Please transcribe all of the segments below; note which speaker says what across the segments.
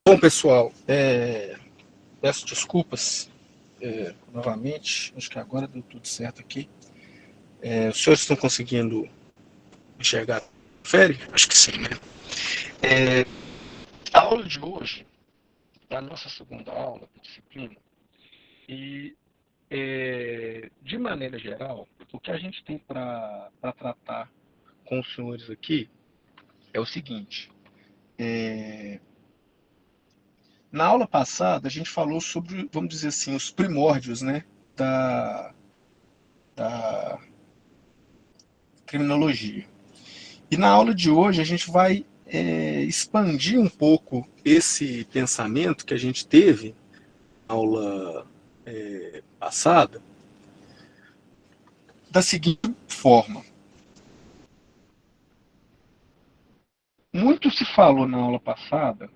Speaker 1: Bom, pessoal, peço desculpas novamente. Acho que agora deu tudo certo aqui. Os senhores estão conseguindo enxergar? Confere? Acho que sim, né? A aula de hoje é a nossa segunda aula da disciplina e, de maneira geral, o que a gente tem para tratar com os senhores aqui é o seguinte. Na aula passada, a gente falou sobre, vamos dizer assim, os primórdios, né, da, da criminologia. E na aula de hoje a gente vai expandir um pouco esse pensamento que a gente teve na aula passada, da seguinte forma. Muito se falou na aula passada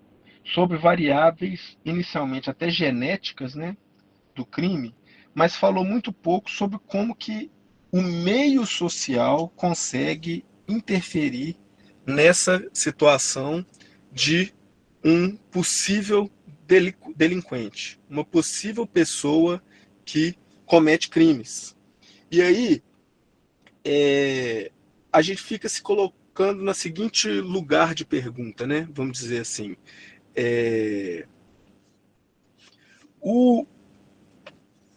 Speaker 1: sobre variáveis inicialmente até genéticas, né, do crime, mas falou muito pouco sobre como que o meio social consegue interferir nessa situação de um possível delinquente, uma possível pessoa que comete crimes. E aí a gente fica se colocando na seguinte lugar de pergunta, né? Vamos dizer assim, o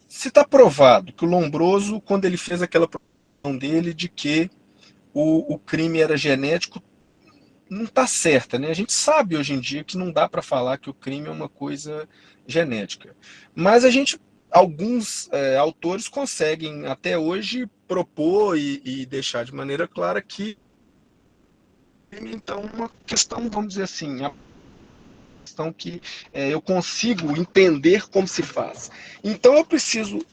Speaker 1: se está provado que o Lombroso, quando ele fez aquela proposição dele de que o crime era genético, não está certa, né? A gente sabe hoje em dia que não dá para falar que o crime é uma coisa genética. Mas alguns autores conseguem até hoje propor e deixar de maneira clara que então uma questão, vamos dizer assim, a questão que eu consigo entender como se faz. Então eu preciso,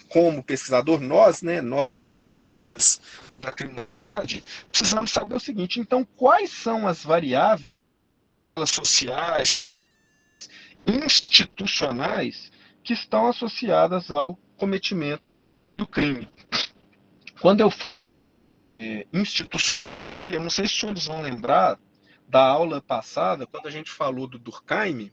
Speaker 1: como pesquisador, nós da criminalidade, precisamos saber o seguinte: então quais são as variáveis sociais, institucionais que estão associadas ao cometimento do crime? Quando eu institucional, eu não sei se os senhores vão lembrar da aula passada, quando a gente falou do Durkheim.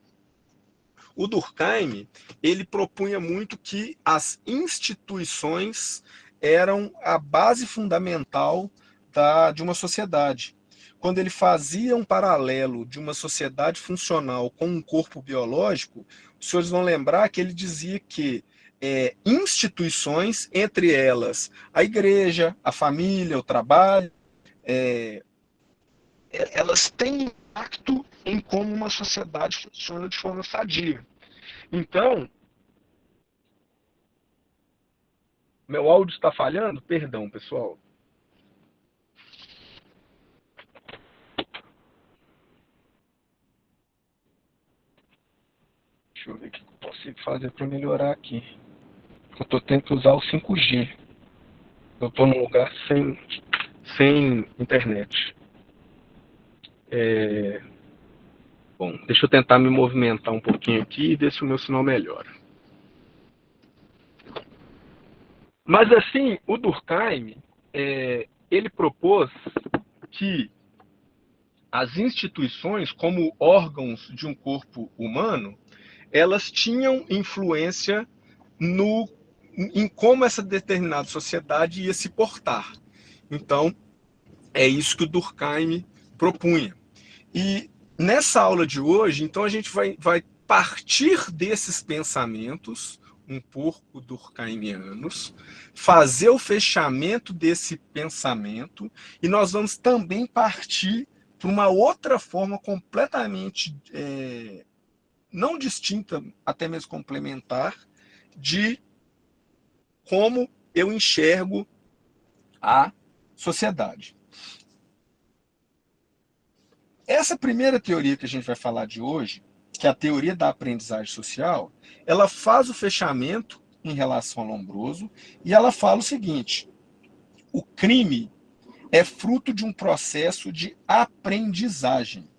Speaker 1: O Durkheim, ele propunha muito que as instituições eram a base fundamental de uma sociedade. Quando ele fazia um paralelo de uma sociedade funcional com um corpo biológico, os senhores vão lembrar que ele dizia que instituições, entre elas a igreja, a família, o trabalho, elas têm impacto em como uma sociedade funciona de forma sadia. Então, meu áudio está falhando? Perdão, pessoal. Deixa eu ver o que eu consigo fazer para melhorar aqui. Eu estou tendo que usar o 5G. Eu estou num lugar sem internet. Bom, deixa eu tentar me movimentar um pouquinho aqui e ver se o meu sinal melhora. Mas assim, o Durkheim, ele propôs que as instituições, como órgãos de um corpo humano, elas tinham influência em como essa determinada sociedade ia se portar. Então, é isso que o Durkheim propunha. E nessa aula de hoje, então, a gente vai partir desses pensamentos, um pouco durkheimianos, fazer o fechamento desse pensamento, e nós vamos também partir para uma outra forma completamente não distinta, até mesmo complementar, de como eu enxergo a sociedade. Essa primeira teoria que a gente vai falar de hoje, que é a teoria da aprendizagem social, ela faz o fechamento em relação ao Lombroso e ela fala o seguinte: o crime é fruto de um processo de aprendizagem.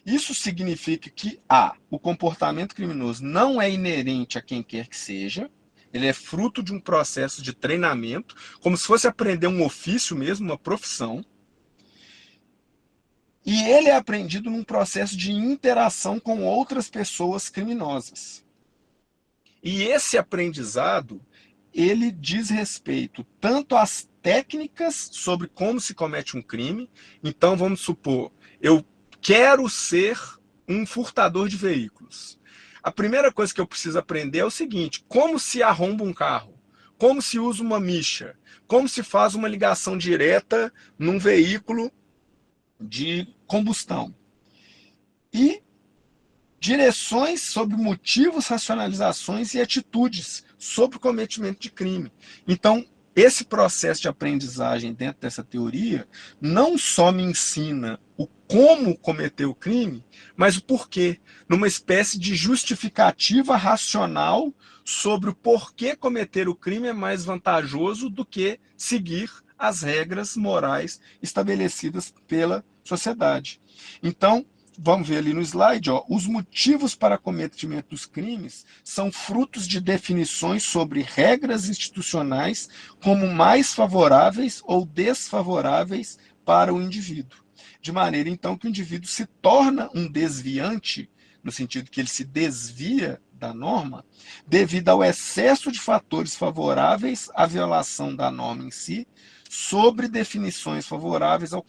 Speaker 1: Isso significa que o comportamento criminoso não é inerente a quem quer que seja, ele é fruto de um processo de treinamento, como se fosse aprender um ofício mesmo, uma profissão. E ele é aprendido num processo de interação com outras pessoas criminosas. E esse aprendizado, ele diz respeito tanto às técnicas sobre como se comete um crime. Então, vamos supor, eu quero ser um furtador de veículos. A primeira coisa que eu preciso aprender é o seguinte: como se arromba um carro, como se usa uma micha, como se faz uma ligação direta num veículo de combustão. E direções sobre motivos, racionalizações e atitudes sobre o cometimento de crime. Então, esse processo de aprendizagem dentro dessa teoria não só me ensina o como cometer o crime, mas o porquê, numa espécie de justificativa racional sobre o porquê cometer o crime é mais vantajoso do que seguir as regras morais estabelecidas pela sociedade. Então, vamos ver ali no slide, ó, os motivos para cometimento dos crimes são frutos de definições sobre regras institucionais como mais favoráveis ou desfavoráveis para o indivíduo. De maneira, então, que o indivíduo se torna um desviante, no sentido que ele se desvia da norma, devido ao excesso de fatores favoráveis à violação da norma em si, sobre definições favoráveis ao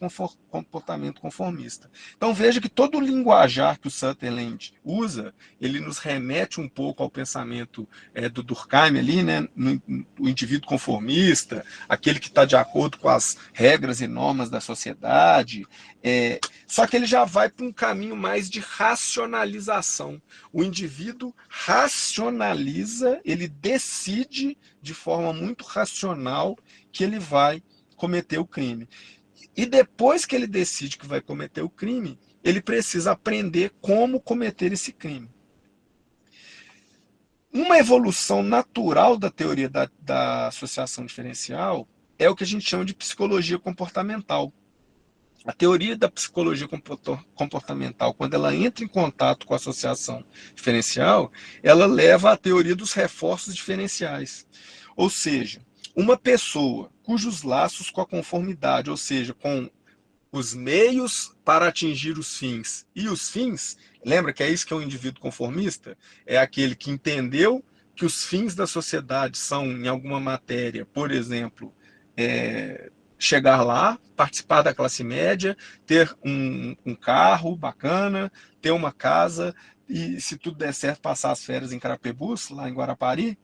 Speaker 1: comportamento conformista. Então veja que todo o linguajar que o Sutherland usa, ele nos remete um pouco ao pensamento do Durkheim ali, né, no indivíduo conformista, aquele que está de acordo com as regras e normas da sociedade, só que ele já vai para um caminho mais de racionalização. O indivíduo racionaliza, ele decide de forma muito racional que ele vai cometer o crime. E depois que ele decide que vai cometer o crime, ele precisa aprender como cometer esse crime. Uma evolução natural da teoria da associação diferencial é o que a gente chama de psicologia comportamental. A teoria da psicologia comportamental, quando ela entra em contato com a associação diferencial, ela leva à teoria dos reforços diferenciais. Ou seja, uma pessoa cujos laços com a conformidade, ou seja, com os meios para atingir os fins e os fins, lembra que é isso que é um indivíduo conformista? É aquele que entendeu que os fins da sociedade são, em alguma matéria, por exemplo, chegar lá, participar da classe média, ter um carro bacana, ter uma casa e, se tudo der certo, passar as férias em Carapebus, lá em Guarapari.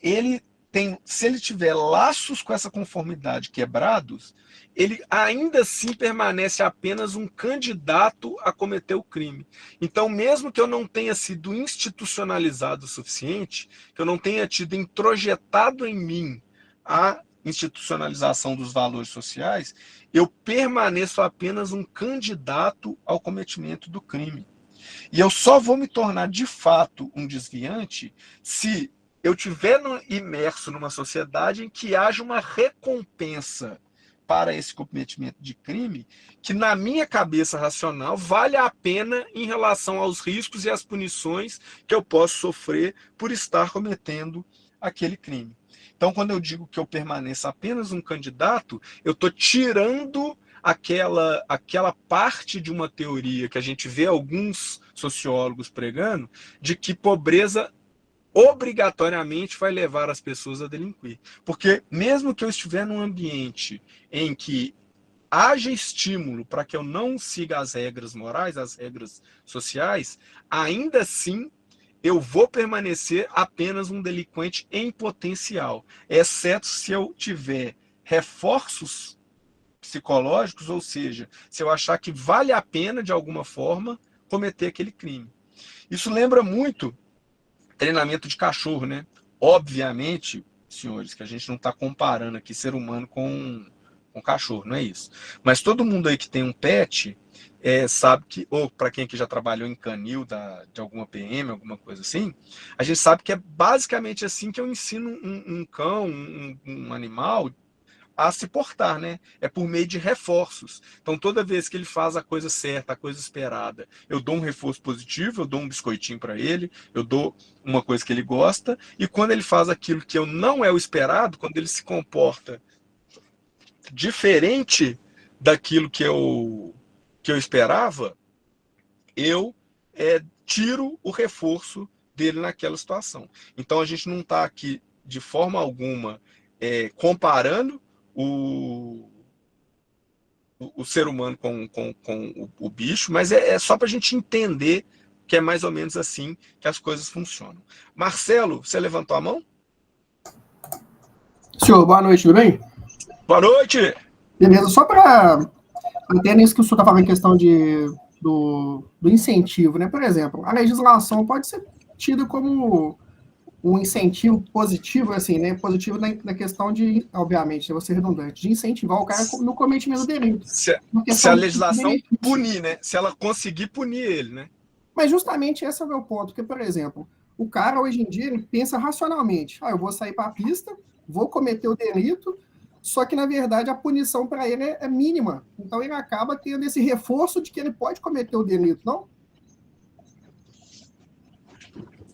Speaker 1: Ele tem, se ele tiver laços com essa conformidade quebrados, ele ainda assim permanece apenas um candidato a cometer o crime. Então, mesmo que eu não tenha sido institucionalizado o suficiente, que eu não tenha tido introjetado em mim a institucionalização dos valores sociais, eu permaneço apenas um candidato ao cometimento do crime. E eu só vou me tornar de fato um desviante se eu estiver imerso numa sociedade em que haja uma recompensa para esse cometimento de crime que, na minha cabeça racional, vale a pena em relação aos riscos e às punições que eu posso sofrer por estar cometendo aquele crime. Então, quando eu digo que eu permaneço apenas um candidato, eu estou tirando aquela parte de uma teoria que a gente vê alguns sociólogos pregando, de que pobreza obrigatoriamente vai levar as pessoas a delinquir. Porque mesmo que eu estiver num ambiente em que haja estímulo para que eu não siga as regras morais, as regras sociais, ainda assim eu vou permanecer apenas um delinquente em potencial, exceto se eu tiver reforços psicológicos, ou seja, se eu achar que vale a pena, de alguma forma, cometer aquele crime. Isso lembra muito treinamento de cachorro, né? Obviamente, senhores, que a gente não está comparando aqui ser humano com cachorro, não é isso. Mas todo mundo aí que tem um pet sabe que, ou para quem aqui já trabalhou em canil de alguma PM, alguma coisa assim, a gente sabe que é basicamente assim que eu ensino um cão, um animal, a se portar, né? É por meio de reforços. Então, toda vez que ele faz a coisa certa, a coisa esperada, eu dou um reforço positivo, eu dou um biscoitinho para ele, eu dou uma coisa que ele gosta, e quando ele faz aquilo que eu não é o esperado, quando ele se comporta diferente daquilo que eu que eu esperava, eu tiro o reforço dele naquela situação. Então a gente não está aqui de forma alguma comparando o ser humano com o bicho, mas é só para a gente entender que é mais ou menos assim que as coisas funcionam. Marcelo, você levantou a mão?
Speaker 2: Senhor, boa noite, tudo bem?
Speaker 1: Boa noite!
Speaker 2: Beleza, só para até nisso que o senhor está falando em questão do incentivo, né? Por exemplo, a legislação pode ser tida como um incentivo positivo, assim, né? Positivo na questão de, obviamente, eu vou ser redundante, de incentivar o cara no cometimento do delito. Uma
Speaker 1: Se a
Speaker 2: questão de
Speaker 1: legislação
Speaker 2: benefício.
Speaker 1: punir, né? Se ela conseguir punir ele, né?
Speaker 2: Mas justamente esse é o meu ponto, porque, por exemplo, o cara hoje em dia ele pensa racionalmente. Eu vou sair para a pista, vou cometer o delito, só que na verdade a punição para ele é mínima. Então ele acaba tendo esse reforço de que ele pode cometer o delito, não?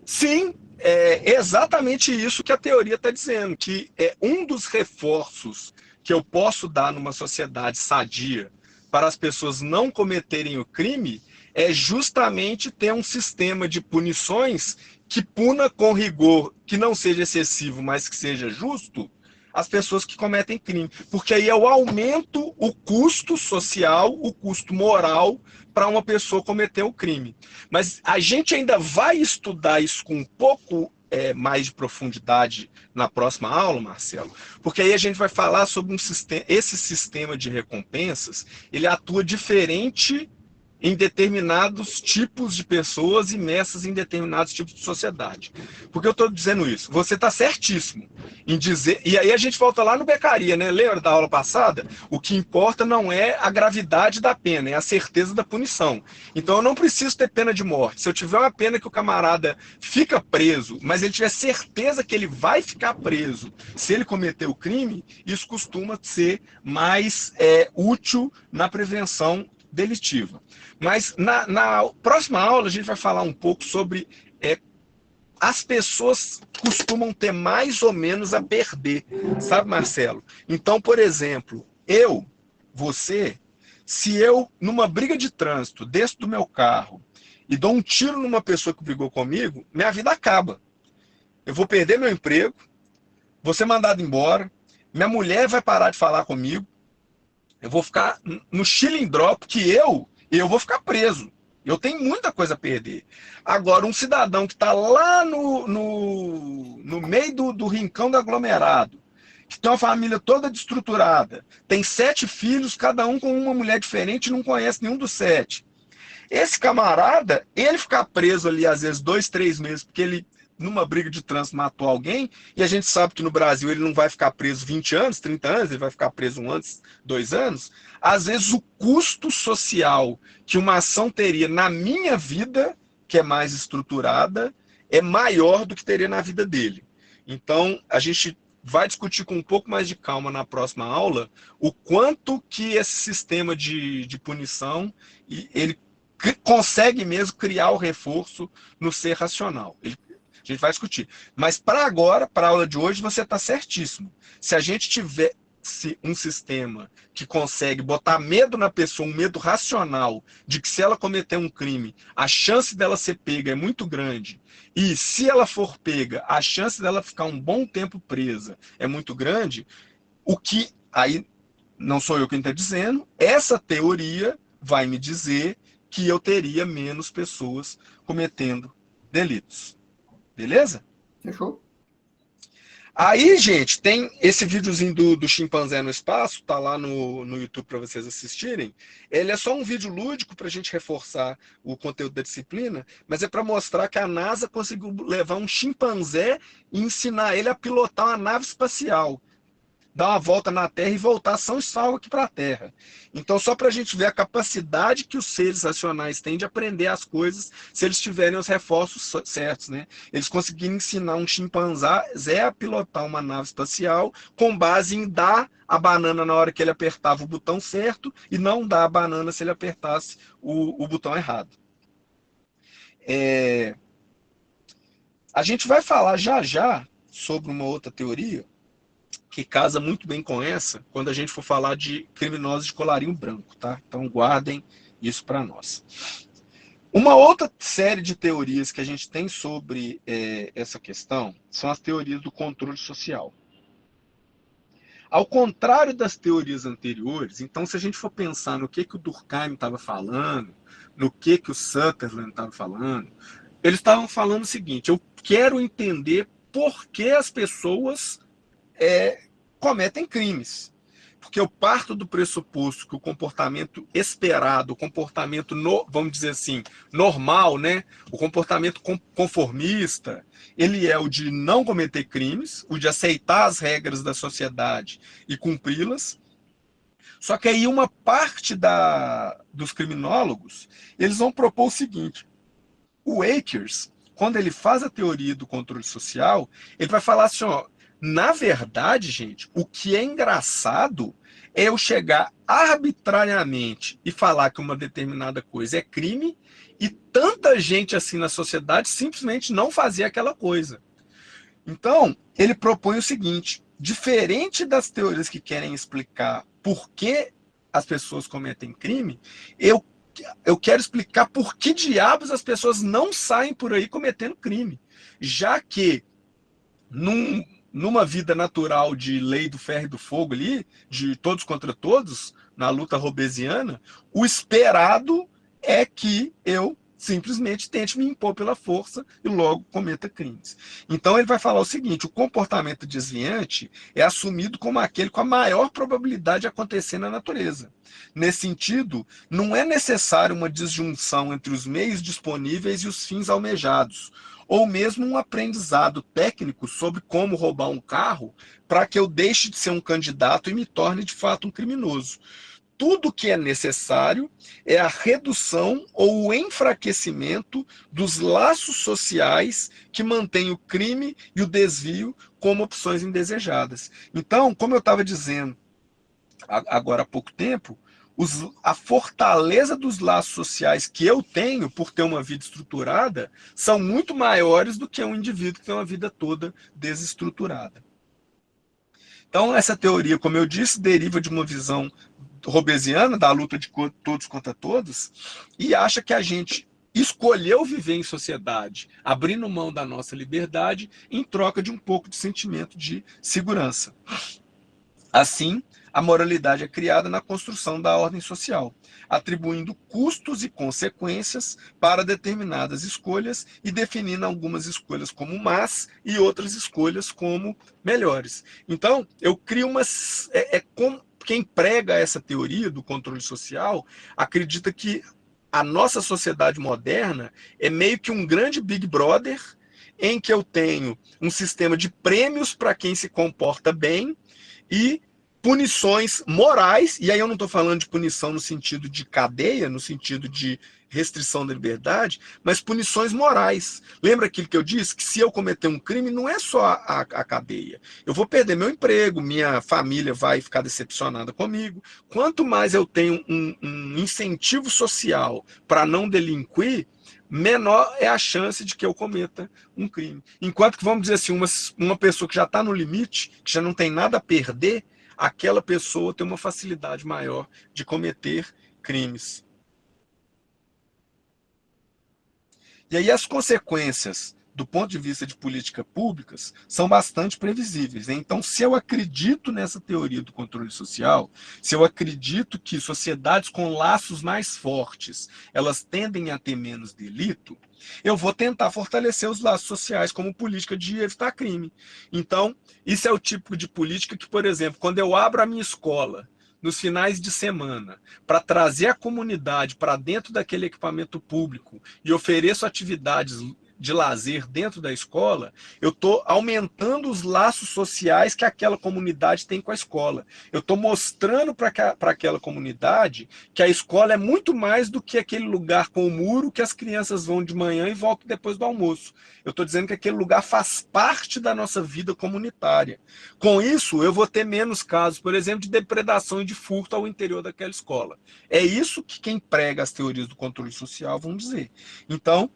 Speaker 1: Sim, é exatamente isso que a teoria está dizendo, que é um dos reforços que eu posso dar numa sociedade sadia para as pessoas não cometerem o crime é justamente ter um sistema de punições que puna com rigor, que não seja excessivo, mas que seja justo, as pessoas que cometem crime. Porque aí eu aumento o custo social, o custo moral para uma pessoa cometer o crime. Mas a gente ainda vai estudar isso com um pouco mais de profundidade na próxima aula, Marcelo, porque aí a gente vai falar sobre esse sistema de recompensas, ele atua diferente em determinados tipos de pessoas imersas em determinados tipos de sociedade. Por que eu estou dizendo isso? Você está certíssimo em dizer. E aí a gente volta lá no Beccaria, né? Lembra da aula passada? O que importa não é a gravidade da pena, é a certeza da punição. Então eu não preciso ter pena de morte. Se eu tiver uma pena que o camarada fica preso, mas ele tiver certeza que ele vai ficar preso se ele cometer o crime, isso costuma ser mais útil na prevenção delitiva. Mas na próxima aula a gente vai falar um pouco sobre as pessoas costumam ter mais ou menos a perder, sabe, Marcelo? Então, por exemplo, você, se eu, numa briga de trânsito, desço do meu carro e dou um tiro numa pessoa que brigou comigo, minha vida acaba. Eu vou perder meu emprego, vou ser mandado embora, minha mulher vai parar de falar comigo, eu vou ficar no chilindró, porque eu vou ficar preso. Eu tenho muita coisa a perder. Agora, um cidadão que está lá no meio do rincão do aglomerado, que tem uma família toda destruturada, tem 7 filhos, cada um com uma mulher diferente e não conhece nenhum dos 7. Esse camarada, ele ficar preso ali, às vezes, 2, 3 meses, porque ele, numa briga de trânsito, matou alguém, e a gente sabe que no Brasil ele não vai ficar preso 20 anos, 30 anos, ele vai ficar preso 1 ano, 2 anos. Às vezes, o custo social que uma ação teria na minha vida, que é mais estruturada, é maior do que teria na vida dele. Então, a gente vai discutir com um pouco mais de calma na próxima aula o quanto que esse sistema de punição ele consegue mesmo criar o reforço no ser racional. A gente vai discutir. Mas para agora, para a aula de hoje, você está certíssimo. Se a gente tiver um sistema que consegue botar medo na pessoa, um medo racional de que se ela cometer um crime, a chance dela ser pega é muito grande, e se ela for pega, a chance dela ficar um bom tempo presa é muito grande, o que aí não sou eu quem está dizendo, essa teoria vai me dizer que eu teria menos pessoas cometendo delitos. Beleza?
Speaker 2: Fechou?
Speaker 1: Aí, gente, tem esse videozinho do chimpanzé no espaço, tá lá no YouTube para vocês assistirem. Ele é só um vídeo lúdico para a gente reforçar o conteúdo da disciplina, mas é para mostrar que a NASA conseguiu levar um chimpanzé e ensinar ele a pilotar uma nave espacial, dar uma volta na Terra e voltar são e salvo aqui para a Terra. Então, só para a gente ver a capacidade que os seres racionais têm de aprender as coisas se eles tiverem os reforços certos, né? Eles conseguiram ensinar um chimpanzé a pilotar uma nave espacial com base em dar a banana na hora que ele apertava o botão certo e não dar a banana se ele apertasse o botão errado. A gente vai falar já já sobre uma outra teoria que casa muito bem com essa quando a gente for falar de criminosos de colarinho branco, tá? Então guardem Isso para nós. Uma outra série de teorias que a gente tem sobre essa questão são as teorias do controle social. Ao contrário das teorias anteriores, então, se a gente for pensar no que o Durkheim estava falando, no que o Sutherland estava falando, eles estavam falando o seguinte: eu quero entender por que as pessoas cometem crimes. Porque eu parto do pressuposto que o comportamento esperado, o comportamento, vamos dizer assim, normal, né? O comportamento conformista, ele é o de não cometer crimes, o de aceitar as regras da sociedade e cumpri-las. Só que aí uma parte dos criminólogos, eles vão propor o seguinte: o Akers, quando ele faz a teoria do controle social, ele vai falar assim, ó, na verdade, gente, o que é engraçado é eu chegar arbitrariamente e falar que uma determinada coisa é crime e tanta gente assim na sociedade simplesmente não fazer aquela coisa. Então, ele propõe o seguinte: diferente das teorias que querem explicar por que as pessoas cometem crime, eu quero explicar por que diabos as pessoas não saem por aí cometendo crime. Já que numa vida natural de lei do ferro e do fogo ali, de todos contra todos, na luta robesiana, o esperado é que eu simplesmente tente me impor pela força e logo cometa crimes. Então ele vai falar o seguinte: o comportamento desviante é assumido como aquele com a maior probabilidade de acontecer na natureza. Nesse sentido, não é necessário uma disjunção entre os meios disponíveis e os fins almejados, ou mesmo um aprendizado técnico sobre como roubar um carro para que eu deixe de ser um candidato e me torne de fato um criminoso. Tudo que é necessário é a redução ou o enfraquecimento dos laços sociais que mantêm o crime e o desvio como opções indesejadas. Então, como eu estava dizendo agora há pouco tempo, a fortaleza dos laços sociais que eu tenho por ter uma vida estruturada são muito maiores do que um indivíduo que tem uma vida toda desestruturada. Então, essa teoria, como eu disse, deriva de uma visão robesiana da luta de todos contra todos e acha que a gente escolheu viver em sociedade, abrindo mão da nossa liberdade em troca de um pouco de sentimento de segurança. Assim, a moralidade é criada na construção da ordem social, atribuindo custos e consequências para determinadas escolhas e definindo algumas escolhas como más e outras escolhas como melhores. Então, eu crio quem prega essa teoria do controle social acredita que a nossa sociedade moderna é meio que um grande Big Brother em que eu tenho um sistema de prêmios para quem se comporta bem e punições morais, e aí eu não estou falando de punição no sentido de cadeia, no sentido de restrição da liberdade, mas punições morais. Lembra aquilo que eu disse? Que se eu cometer um crime, não é só a cadeia. Eu vou perder meu emprego, minha família vai ficar decepcionada comigo. Quanto mais eu tenho um incentivo social para não delinquir, menor é a chance de que eu cometa um crime. Enquanto que, vamos dizer assim, uma pessoa que já está no limite, que já não tem nada a perder, aquela pessoa tem uma facilidade maior de cometer crimes. E aí as consequências, do ponto de vista de políticas públicas, são bastante previsíveis. Então, se eu acredito nessa teoria do controle social, se eu acredito que sociedades com laços mais fortes, elas tendem a ter menos delito, eu vou tentar fortalecer os laços sociais como política de evitar crime. Então, isso é o tipo de política que, por exemplo, quando eu abro a minha escola nos finais de semana, para trazer a comunidade para dentro daquele equipamento público e ofereço atividades de lazer dentro da escola, eu estou aumentando os laços sociais que aquela comunidade tem com a escola. Eu estou mostrando para aquela comunidade que a escola é muito mais do que aquele lugar com o muro que as crianças vão de manhã e voltam depois do almoço. Eu estou dizendo que aquele lugar faz parte da nossa vida comunitária. Com isso, eu vou ter menos casos, por exemplo, de depredação e de furto ao interior daquela escola. É isso que quem prega as teorias do controle social vão dizer. Então,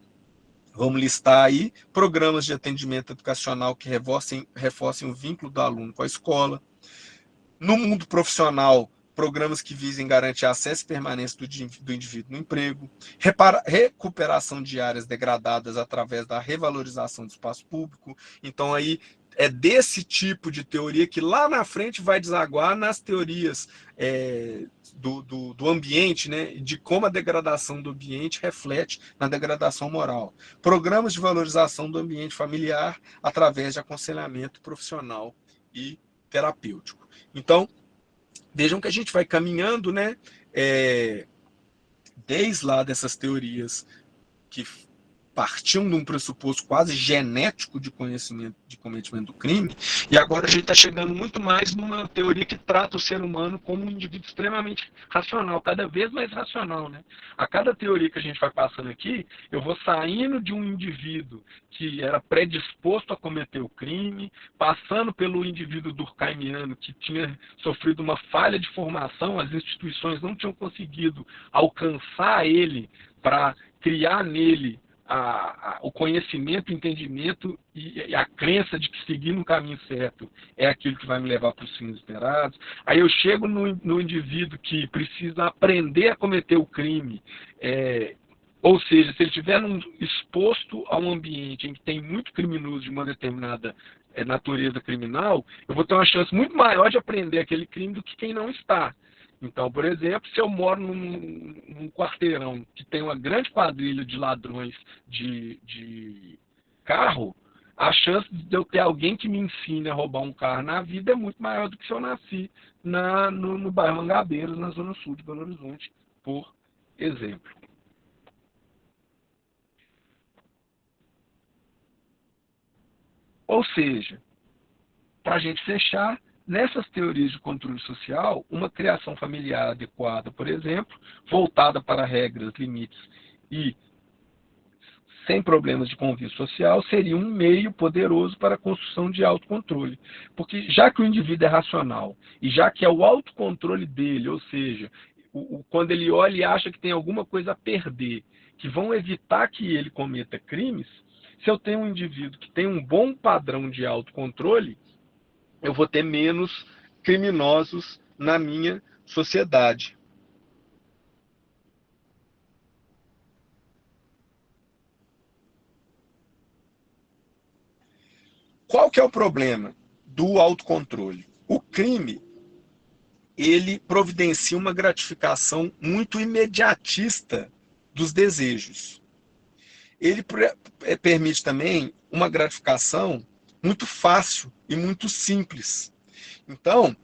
Speaker 1: vamos listar aí programas de atendimento educacional que reforcem o vínculo do aluno com a escola. No mundo profissional, programas que visem garantir acesso e permanência do indivíduo no emprego, recuperação de áreas degradadas através da revalorização do espaço público. Então, aí é desse tipo de teoria que lá na frente vai desaguar nas teorias do ambiente, né, de como a degradação do ambiente reflete na degradação moral. Programas de valorização do ambiente familiar através de aconselhamento profissional e terapêutico. Então, vejam que a gente vai caminhando, né, desde lá dessas teorias que partiam de um pressuposto quase genético de conhecimento, de cometimento do crime, e agora a gente está chegando muito mais numa teoria que trata o ser humano como um indivíduo extremamente racional, cada vez mais racional, né? A cada teoria que a gente vai passando aqui, eu vou saindo de um indivíduo que era predisposto a cometer o crime, passando pelo indivíduo durkheimiano que tinha sofrido uma falha de formação, as instituições não tinham conseguido alcançar ele para criar nele o conhecimento, o entendimento e a crença de que seguir no caminho certo é aquilo que vai me levar para os fins esperados. Aí eu chego no indivíduo que precisa aprender a cometer o crime, ou seja, se ele estiver exposto a um ambiente em que tem muito criminoso de uma determinada natureza criminal, eu vou ter uma chance muito maior de aprender aquele crime do que quem não está. Então, por exemplo, se eu moro num quarteirão que tem uma grande quadrilha de ladrões de carro, a chance de eu ter alguém que me ensine a roubar um carro na vida é muito maior do que se eu nasci no bairro Mangabeiros, na zona sul de Belo Horizonte, por exemplo. Ou seja, para a gente fechar, nessas teorias de controle social, uma criação familiar adequada, por exemplo, voltada para regras, limites e sem problemas de convívio social, seria um meio poderoso para a construção de autocontrole. Porque já que o indivíduo é racional, e já que é o autocontrole dele, ou seja, quando ele olha e acha que tem alguma coisa a perder, que vão evitar que ele cometa crimes, se eu tenho um indivíduo que tem um bom padrão de autocontrole, eu vou ter menos criminosos na minha sociedade. Qual que é o problema do autocontrole? O crime, ele providencia uma gratificação muito imediatista dos desejos. Ele permite também uma gratificação muito fácil e muito simples. Então,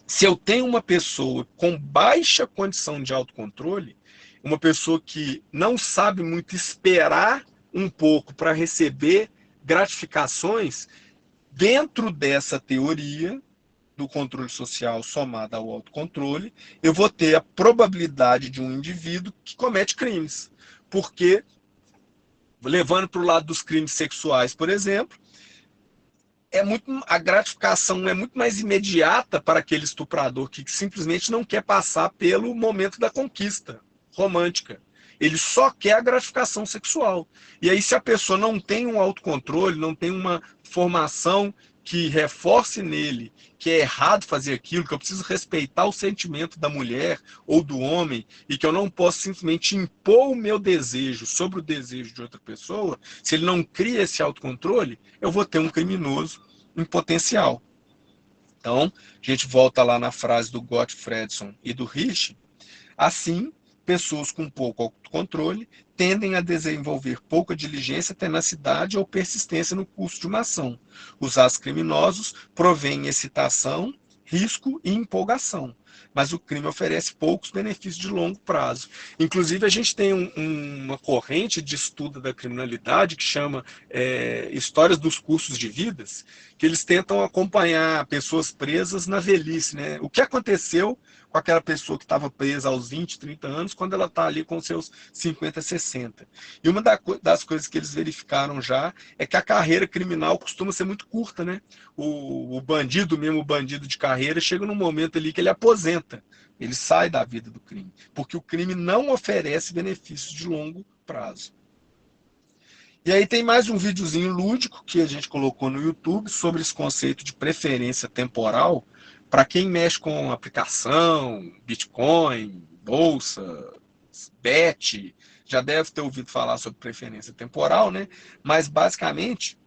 Speaker 1: se eu tenho uma pessoa com baixa condição de autocontrole, uma pessoa que não sabe muito esperar um pouco para receber gratificações, dentro dessa teoria do controle social somada ao autocontrole, eu vou ter a probabilidade de um indivíduo que comete crimes. Porque, levando para o lado dos crimes sexuais, por exemplo, a gratificação é muito mais imediata para aquele estuprador que simplesmente não quer passar pelo momento da conquista romântica. Ele só quer a gratificação sexual. E aí, se a pessoa não tem um autocontrole, não tem uma formação que reforce nele que é errado fazer aquilo, que eu preciso respeitar o sentimento da mulher ou do homem e que eu não posso simplesmente impor o meu desejo sobre o desejo de outra pessoa, se ele não cria esse autocontrole, eu vou ter um criminoso em potencial. Então, a gente volta lá na frase do Gottfredson e do Rich. Assim, pessoas com pouco autocontrole tendem a desenvolver pouca diligência, tenacidade ou persistência no curso de uma ação. Os atos criminosos provêm excitação, risco e empolgação, mas o crime oferece poucos benefícios de longo prazo. Inclusive, a gente tem uma corrente de estudo da criminalidade que chama Histórias dos Cursos de Vidas, que eles tentam acompanhar pessoas presas na velhice, né? O que aconteceu com aquela pessoa que estava presa aos 20, 30 anos, quando ela está ali com seus 50, 60. E uma das coisas que eles verificaram já é que a carreira criminal costuma ser muito curta, né? O bandido mesmo, o bandido de carreira, chega num momento ali que ele aposenta, ele sai da vida do crime, porque o crime não oferece benefícios de longo prazo. E aí tem mais um videozinho lúdico que a gente colocou no YouTube sobre esse conceito de preferência temporal, Para quem mexe com aplicação, Bitcoin, bolsa, bet, já deve ter ouvido falar sobre preferência temporal, né? Mas basicamente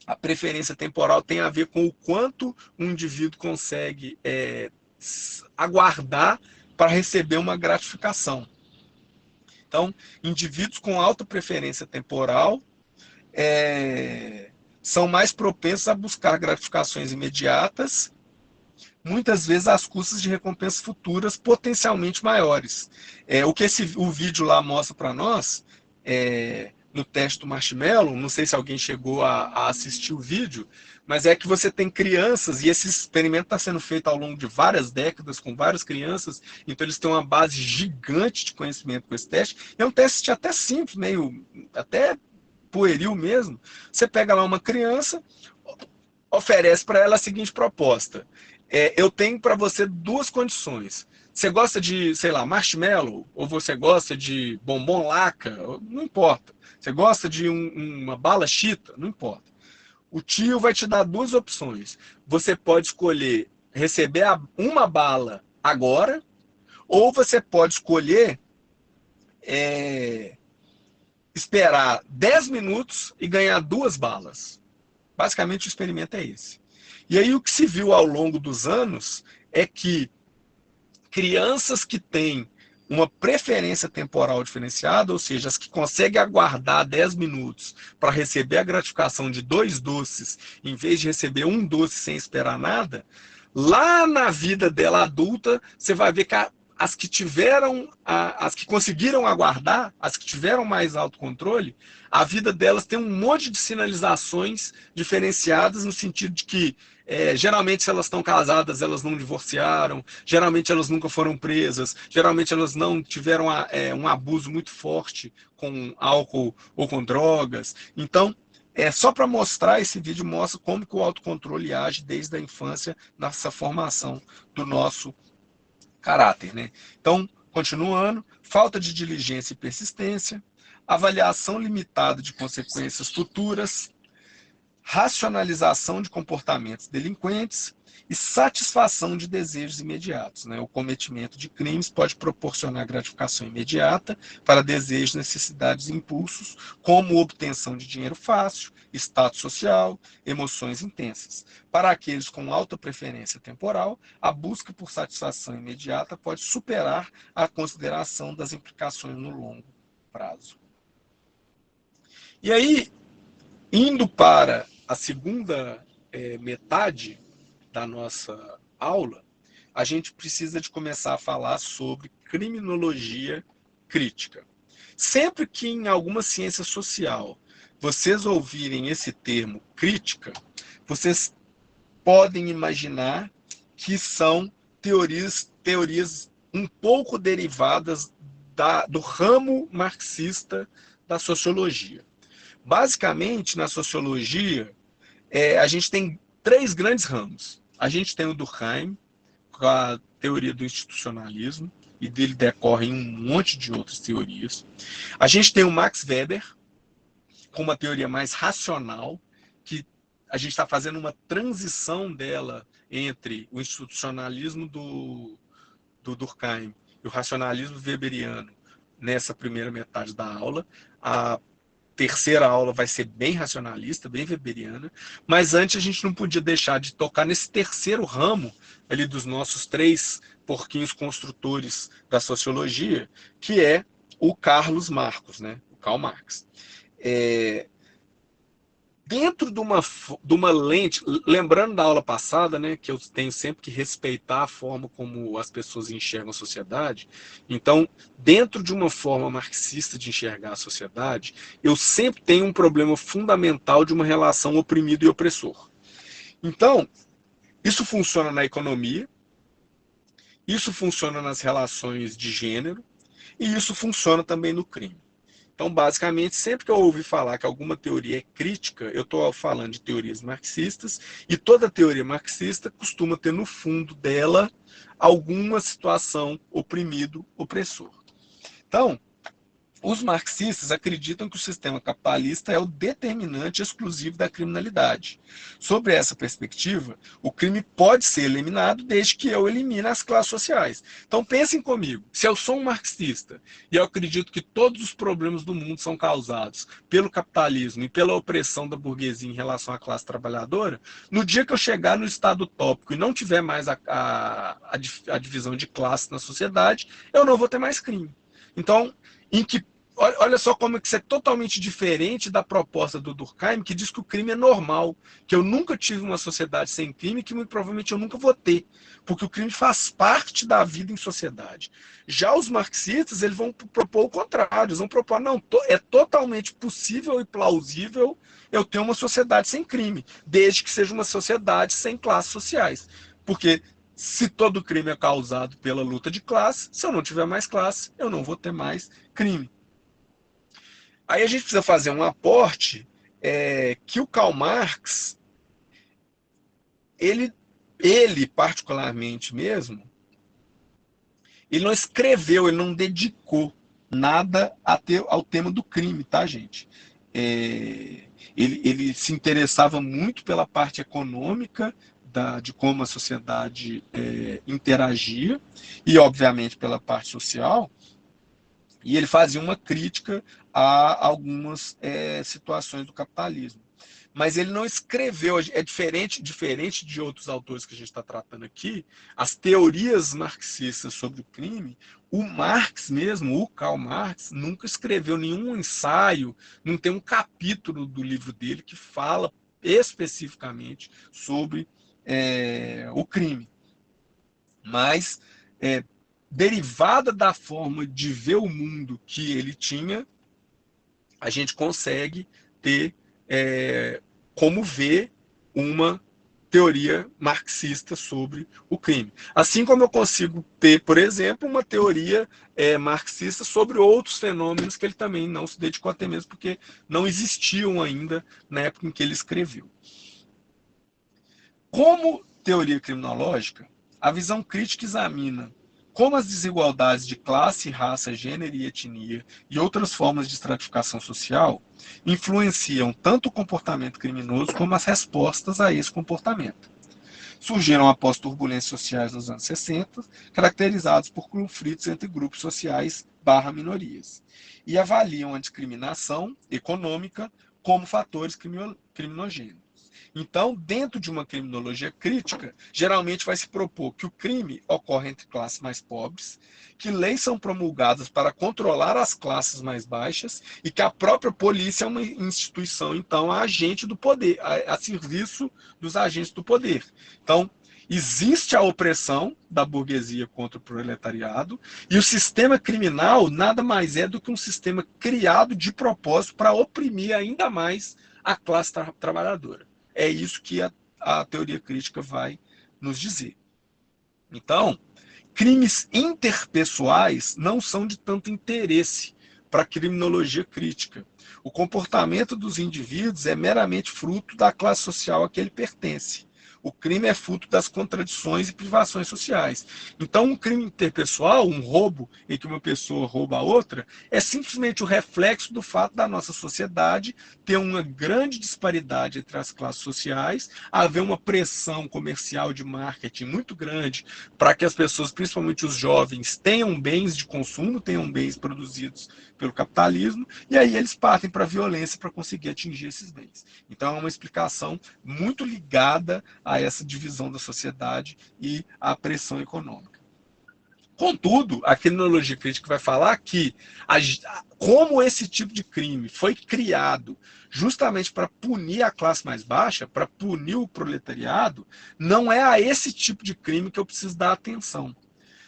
Speaker 1: a preferência temporal tem a ver com o quanto um indivíduo consegue aguardar para receber uma gratificação. Então, indivíduos com alta preferência temporal são mais propensos a buscar gratificações imediatas, muitas vezes às custas de recompensas futuras potencialmente maiores. O que o vídeo lá mostra para nós, no teste do marshmallow, não sei se alguém chegou a assistir o vídeo, mas é que você tem crianças, e esse experimento está sendo feito ao longo de várias décadas com várias crianças, então eles têm uma base gigante de conhecimento com esse teste. É um teste até simples, meio até pueril mesmo. Você pega lá uma criança, oferece para ela a seguinte proposta: eu tenho para você duas condições. Você gosta de, sei lá, marshmallow? Ou você gosta de bombom laca? Não importa. Você gosta de uma bala chita? Não importa. O tio vai te dar duas opções. Você pode escolher receber uma bala agora, ou você pode escolher esperar 10 minutos e ganhar duas balas. Basicamente o experimento é esse. E aí o que se viu ao longo dos anos é que crianças que têm uma preferência temporal diferenciada, ou seja, as que conseguem aguardar 10 minutos para receber a gratificação de 2 doces, em vez de receber um doce sem esperar nada, lá na vida dela adulta, você vai ver que as que tiveram, as que conseguiram aguardar, as que tiveram mais autocontrole, a vida delas tem um monte de sinalizações diferenciadas no sentido de que geralmente, se elas estão casadas, elas não divorciaram, geralmente elas nunca foram presas, geralmente elas não tiveram um abuso muito forte com álcool ou com drogas. Então, só para mostrar, esse vídeo mostra como que o autocontrole age desde a infância nessa formação do nosso caráter, né? Então, continuando, falta de diligência e persistência, avaliação limitada de consequências futuras, racionalização de comportamentos delinquentes e satisfação de desejos imediatos, né? O cometimento de crimes pode proporcionar gratificação imediata para desejos, necessidades e impulsos, como obtenção de dinheiro fácil, status social, emoções intensas. Para aqueles com alta preferência temporal, a busca por satisfação imediata pode superar a consideração das implicações no longo prazo. E aí, indo para a segunda metade da nossa aula, a gente precisa de começar a falar sobre criminologia crítica. Sempre que em alguma ciência social vocês ouvirem esse termo crítica, vocês podem imaginar que são teorias um pouco derivadas do ramo marxista da sociologia. Basicamente, na sociologia, a gente tem 3 grandes ramos. A gente tem o Durkheim, com a teoria do institucionalismo, e dele decorrem um monte de outras teorias. A gente tem o Max Weber, com uma teoria mais racional, que a gente está fazendo uma transição dela entre o institucionalismo do Durkheim e o racionalismo weberiano nessa primeira metade da aula. A terceira aula vai ser bem racionalista, bem weberiana, mas antes a gente não podia deixar de tocar nesse terceiro ramo ali dos nossos 3 porquinhos construtores da sociologia, que é o Carlos Marx, né? O Karl Marx. Dentro de uma lente, lembrando da aula passada, né, que eu tenho sempre que respeitar a forma como as pessoas enxergam a sociedade, então, dentro de uma forma marxista de enxergar a sociedade, eu sempre tenho um problema fundamental de uma relação oprimido e opressor. Então, isso funciona na economia, isso funciona nas relações de gênero, e isso funciona também no crime. Então, basicamente, sempre que eu ouvi falar que alguma teoria é crítica, eu estou falando de teorias marxistas, e toda teoria marxista costuma ter no fundo dela alguma situação oprimido-opressor. Então, Os marxistas acreditam que o sistema capitalista é o determinante exclusivo da criminalidade. Sobre essa perspectiva, o crime pode ser eliminado desde que eu elimine as classes sociais. Então pensem comigo, se eu sou um marxista e eu acredito que todos os problemas do mundo são causados pelo capitalismo e pela opressão da burguesia em relação à classe trabalhadora, no dia que eu chegar no estado utópico e não tiver mais a divisão de classe na sociedade, eu não vou ter mais crime. Então, olha só como isso é totalmente diferente da proposta do Durkheim, que diz que o crime é normal, que eu nunca tive uma sociedade sem crime, que muito provavelmente eu nunca vou ter, porque o crime faz parte da vida em sociedade. Já os marxistas, eles vão propor o contrário, eles vão propor, não, é totalmente possível e plausível eu ter uma sociedade sem crime, desde que seja uma sociedade sem classes sociais, porque se todo crime é causado pela luta de classe, se eu não tiver mais classe, eu não vou ter mais crime. Aí a gente precisa fazer um aporte que o Karl Marx, ele particularmente mesmo, ele não escreveu, ele não dedicou nada ao tema do crime, tá, gente? Ele se interessava muito pela parte econômica de como a sociedade interagia e, obviamente, pela parte social. E ele fazia uma crítica a algumas situações do capitalismo. Mas ele não escreveu, é diferente de outros autores que a gente está tratando aqui, as teorias marxistas sobre o crime, o Marx mesmo, o Karl Marx, nunca escreveu nenhum ensaio, não tem um capítulo do livro dele que fala especificamente sobre o crime. Mas, derivada da forma de ver o mundo que ele tinha, a gente consegue ter como ver uma teoria marxista sobre o crime. Assim como eu consigo ter, por exemplo, uma teoria marxista sobre outros fenômenos que ele também não se dedicou até mesmo porque não existiam ainda na época em que ele escreveu. Como teoria criminológica, a visão crítica examina como as desigualdades de classe, raça, gênero e etnia e outras formas de estratificação social influenciam tanto o comportamento criminoso como as respostas a esse comportamento. Surgiram após turbulências sociais nos anos 60, caracterizados por conflitos entre grupos sociais / minorias, e avaliam a discriminação econômica como fatores criminogênicos. Então, dentro de uma criminologia crítica, geralmente vai se propor que o crime ocorre entre classes mais pobres, que leis são promulgadas para controlar as classes mais baixas e que a própria polícia é uma instituição, então, agente do poder, a serviço dos agentes do poder. Então, existe a opressão da burguesia contra o proletariado e o sistema criminal nada mais é do que um sistema criado de propósito para oprimir ainda mais a classe trabalhadora. É isso que a teoria crítica vai nos dizer. Então, crimes interpessoais não são de tanto interesse para a criminologia crítica. O comportamento dos indivíduos é meramente fruto da classe social a que ele pertence. O crime é fruto das contradições e privações sociais. Então, um crime interpessoal, um roubo em que uma pessoa rouba a outra, é simplesmente o reflexo do fato da nossa sociedade ter uma grande disparidade entre as classes sociais, haver uma pressão comercial de marketing muito grande para que as pessoas, principalmente os jovens, tenham bens de consumo, tenham bens produzidos pelo capitalismo, e aí eles partem para a violência para conseguir atingir esses bens. Então, é uma explicação muito ligada a essa divisão da sociedade e à pressão econômica. Contudo, a criminologia crítica vai falar que como esse tipo de crime foi criado justamente para punir a classe mais baixa, para punir o proletariado, não é a esse tipo de crime que eu preciso dar atenção.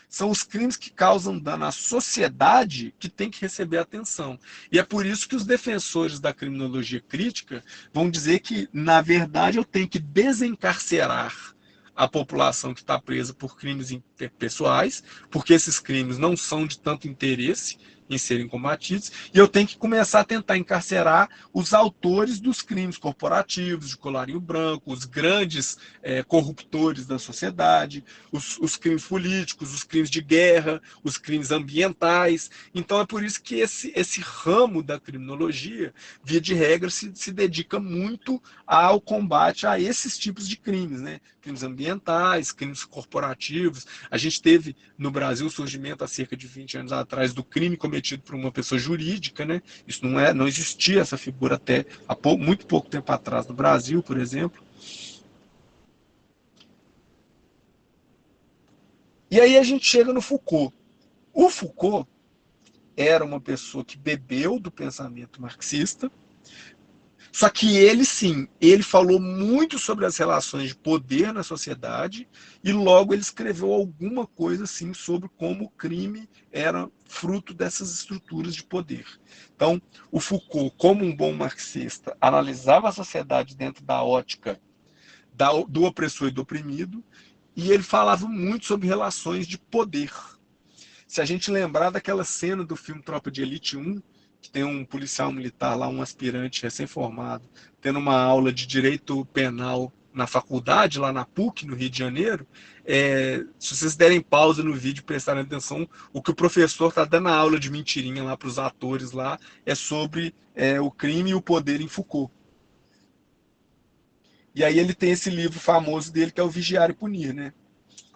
Speaker 1: São os crimes que causam dano à sociedade que tem que receber atenção. E é por isso que os defensores da criminologia crítica vão dizer que, na verdade, eu tenho que desencarcerar a população que está presa por crimes interpessoais, porque esses crimes não são de tanto interesse em serem combatidos, e eu tenho que começar a tentar encarcerar os autores dos crimes corporativos, de colarinho branco, os grandes corruptores da sociedade, os crimes políticos, os crimes de guerra, os crimes ambientais. Então é por isso que esse ramo da criminologia, via de regra, se dedica muito ao combate a esses tipos de crimes, né? Crimes ambientais, crimes corporativos. A gente teve no Brasil o surgimento há cerca de 20 anos atrás do crime cometido por uma pessoa jurídica, né? Isso não existia essa figura até há muito pouco tempo atrás no Brasil, por exemplo. E aí a gente chega no Foucault. O Foucault era uma pessoa que bebeu do pensamento marxista, só que ele sim, ele falou muito sobre as relações de poder na sociedade e logo ele escreveu alguma coisa assim sobre como o crime era fruto dessas estruturas de poder. Então, o Foucault, como um bom marxista, analisava a sociedade dentro da ótica do opressor e do oprimido, e ele falava muito sobre relações de poder. Se a gente lembrar daquela cena do filme Tropa de Elite 1, que tem um policial militar lá, um aspirante recém-formado, tendo uma aula de direito penal na faculdade, lá na PUC, no Rio de Janeiro, se vocês derem pausa no vídeo e prestarem atenção, o que o professor está dando a aula de mentirinha lá para os atores lá é sobre o crime e o poder em Foucault. E aí ele tem esse livro famoso dele, que é o Vigiar e Punir, né?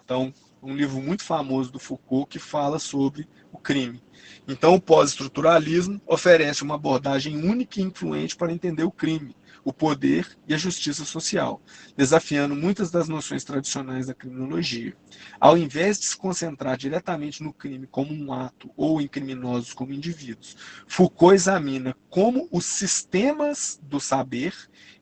Speaker 1: Então, um livro muito famoso do Foucault que fala sobre o crime. Então, o pós-estruturalismo oferece uma abordagem única e influente para entender o crime, o poder e a justiça social, desafiando muitas das noções tradicionais da criminologia. Ao invés de se concentrar diretamente no crime como um ato ou em criminosos como indivíduos, Foucault examina como os sistemas do saber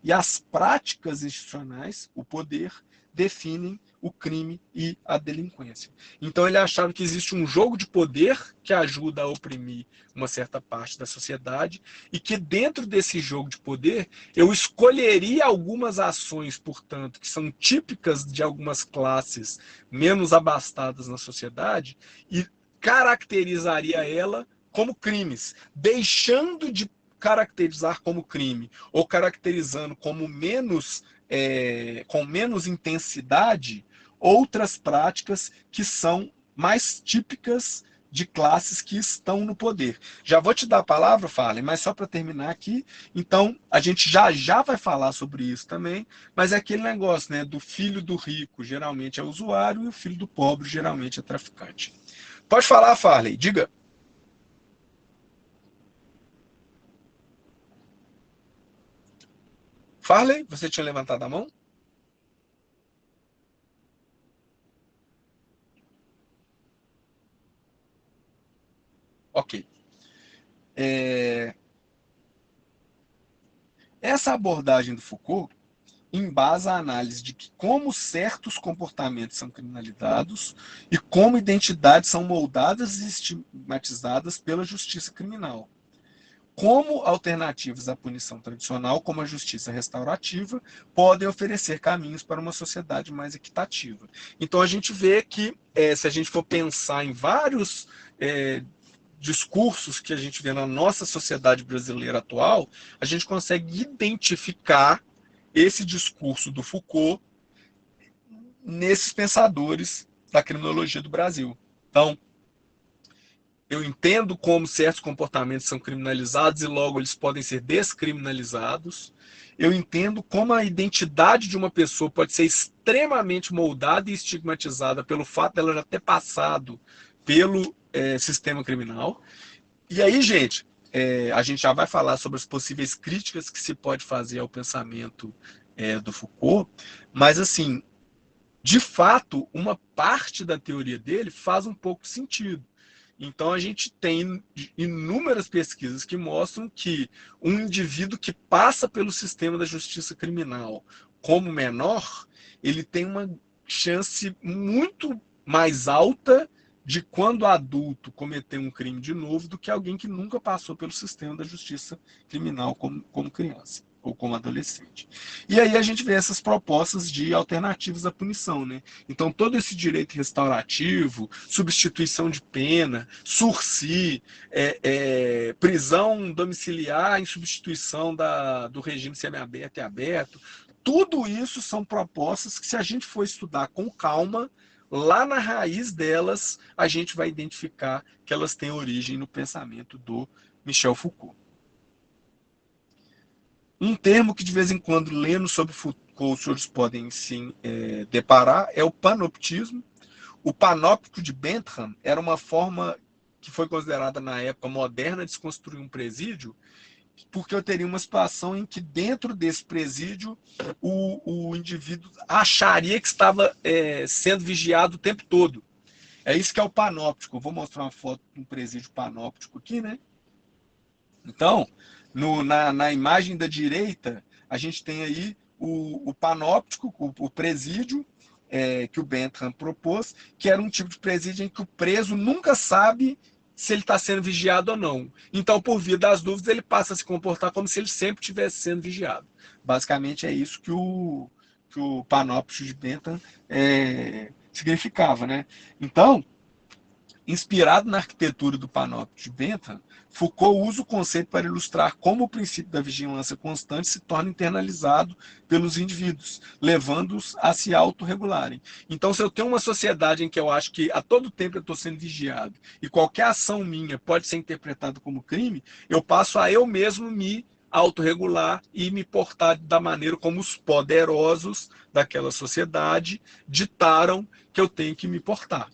Speaker 1: e as práticas institucionais, o poder, definem o crime e a delinquência. Então ele achava que existe um jogo de poder que ajuda a oprimir uma certa parte da sociedade e que dentro desse jogo de poder eu escolheria algumas ações, portanto, que são típicas de algumas classes menos abastadas na sociedade e caracterizaria ela como crimes, deixando de caracterizar como crime ou caracterizando como com menos intensidade outras práticas que são mais típicas de classes que estão no poder. Já vou te dar a palavra, Farley, mas só para terminar aqui, então a gente já vai falar sobre isso também, mas é aquele negócio, né, do filho do rico geralmente é usuário e o filho do pobre geralmente é traficante. Pode falar, Farley, diga. Farley, você tinha levantado a mão? Ok. Essa abordagem do Foucault embasa a análise de que como certos comportamentos são criminalizados e como identidades são moldadas e estigmatizadas pela justiça criminal. Como alternativas à punição tradicional, como a justiça restaurativa, podem oferecer caminhos para uma sociedade mais equitativa. Então a gente vê que, se a gente for pensar em vários discursos que a gente vê na nossa sociedade brasileira atual, a gente consegue identificar esse discurso do Foucault nesses pensadores da criminologia do Brasil. Então, eu entendo como certos comportamentos são criminalizados e logo eles podem ser descriminalizados. Eu entendo como a identidade de uma pessoa pode ser extremamente moldada e estigmatizada pelo fato dela já ter passado pelo sistema criminal. E aí, gente, a gente já vai falar sobre as possíveis críticas que se pode fazer ao pensamento do Foucault, mas assim, de fato, uma parte da teoria dele faz um pouco sentido. Então a gente tem inúmeras pesquisas que mostram que um indivíduo que passa pelo sistema da justiça criminal como menor, ele tem uma chance muito mais alta de quando adulto cometer um crime de novo do que alguém que nunca passou pelo sistema da justiça criminal como criança. ou como adolescente. E aí a gente vê essas propostas de alternativas à punição, né? Então todo esse direito restaurativo, substituição de pena, sursi, prisão domiciliar em substituição do regime semiaberto e aberto, tudo isso são propostas que, se a gente for estudar com calma, lá na raiz delas, a gente vai identificar que elas têm origem no pensamento do Michel Foucault. Um termo que, de vez em quando, lendo sobre Foucault, os senhores podem se deparar, é o panoptismo. O panóptico de Bentham era uma forma que foi considerada, na época moderna, de se construir um presídio, porque eu teria uma situação em que, dentro desse presídio, o indivíduo acharia que estava sendo vigiado o tempo todo. É isso que é o panóptico. Eu vou mostrar uma foto de um presídio panóptico aqui, né? Então, na imagem da direita, a gente tem aí o panóptico, o presídio, que o Bentham propôs, que era um tipo de presídio em que o preso nunca sabe se ele está sendo vigiado ou não. Então, por via das dúvidas, ele passa a se comportar como se ele sempre estivesse sendo vigiado. Basicamente, é isso que o panóptico de Bentham significava, né? Então, inspirado na arquitetura do panóptico de Bentham, Foucault usa o conceito para ilustrar como o princípio da vigilância constante se torna internalizado pelos indivíduos, levando-os a se autorregularem. Então, se eu tenho uma sociedade em que eu acho que a todo tempo eu estou sendo vigiado e qualquer ação minha pode ser interpretada como crime, eu passo a eu mesmo me autorregular e me portar da maneira como os poderosos daquela sociedade ditaram que eu tenho que me portar.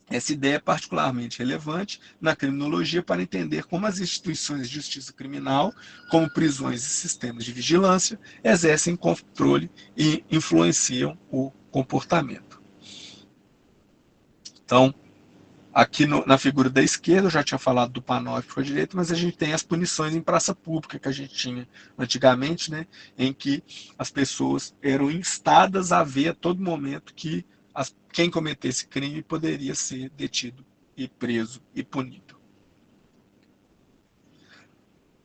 Speaker 1: Essa ideia é particularmente relevante na criminologia para entender como as instituições de justiça criminal, como prisões e sistemas de vigilância, exercem controle e influenciam o comportamento. Então, aqui na figura da esquerda, eu já tinha falado do panóptico à direita, mas a gente tem as punições em praça pública que a gente tinha antigamente, né, em que as pessoas eram instadas a ver a todo momento que quem cometesse crime poderia ser detido e preso e punido.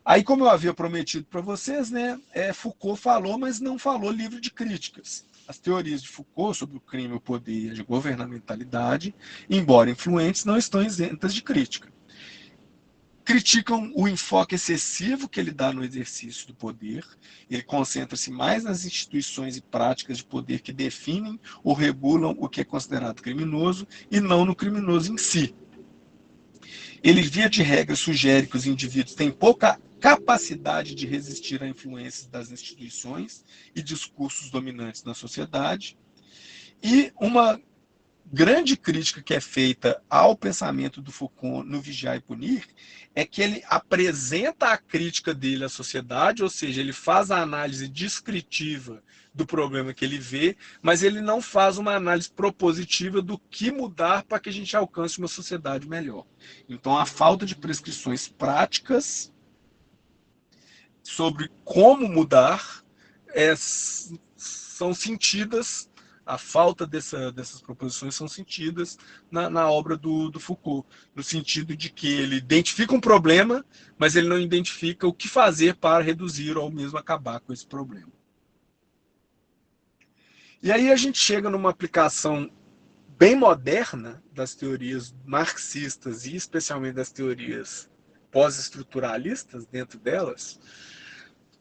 Speaker 1: Aí, como eu havia prometido para vocês, né, Foucault falou, mas não falou livro de críticas. As teorias de Foucault sobre o crime, o poder e a governamentalidade, embora influentes, não estão isentas de crítica. Criticam o enfoque excessivo que ele dá no exercício do poder. Ele concentra-se mais nas instituições e práticas de poder que definem ou regulam o que é considerado criminoso e não no criminoso em si. Ele, via de regra, sugere que os indivíduos têm pouca capacidade de resistir à influência das instituições e discursos dominantes na sociedade. E uma grande crítica que é feita ao pensamento do Foucault no Vigiar e Punir é que ele apresenta a crítica dele à sociedade, ou seja, ele faz a análise descritiva do problema que ele vê, mas ele não faz uma análise propositiva do que mudar para que a gente alcance uma sociedade melhor. Então, a falta de prescrições práticas sobre como mudar são sentidas, a falta dessas proposições são sentidas na obra do Foucault, no sentido de que ele identifica um problema, mas ele não identifica o que fazer para reduzir ou mesmo acabar com esse problema. E aí a gente chega numa aplicação bem moderna das teorias marxistas e especialmente das teorias pós-estruturalistas dentro delas,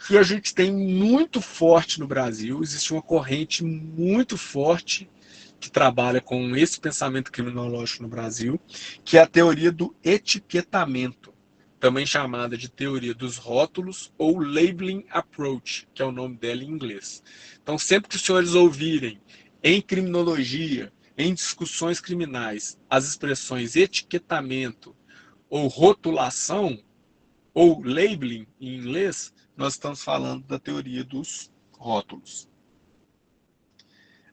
Speaker 1: que a gente tem muito forte no Brasil. Existe uma corrente muito forte que trabalha com esse pensamento criminológico no Brasil, que é a teoria do etiquetamento, também chamada de teoria dos rótulos ou labeling approach, que é o nome dela em inglês. Então, sempre que os senhores ouvirem em criminologia, em discussões criminais, as expressões etiquetamento ou rotulação, ou labeling em inglês, nós estamos falando da teoria dos rótulos.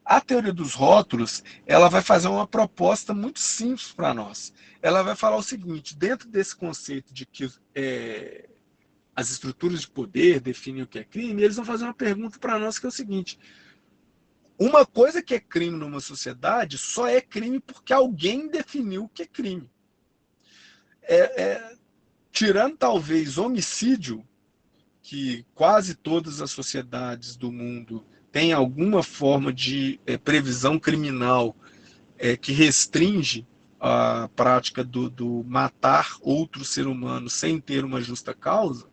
Speaker 1: A teoria dos rótulos, ela vai fazer uma proposta muito simples para nós. Ela vai falar o seguinte: dentro desse conceito de que as estruturas de poder definem o que é crime, eles vão fazer uma pergunta para nós que é o seguinte: uma coisa que é crime numa sociedade só é crime porque alguém definiu o que é crime. Tirando talvez homicídio, que quase todas as sociedades do mundo têm alguma forma de previsão criminal que restringe a prática do matar outro ser humano sem ter uma justa causa,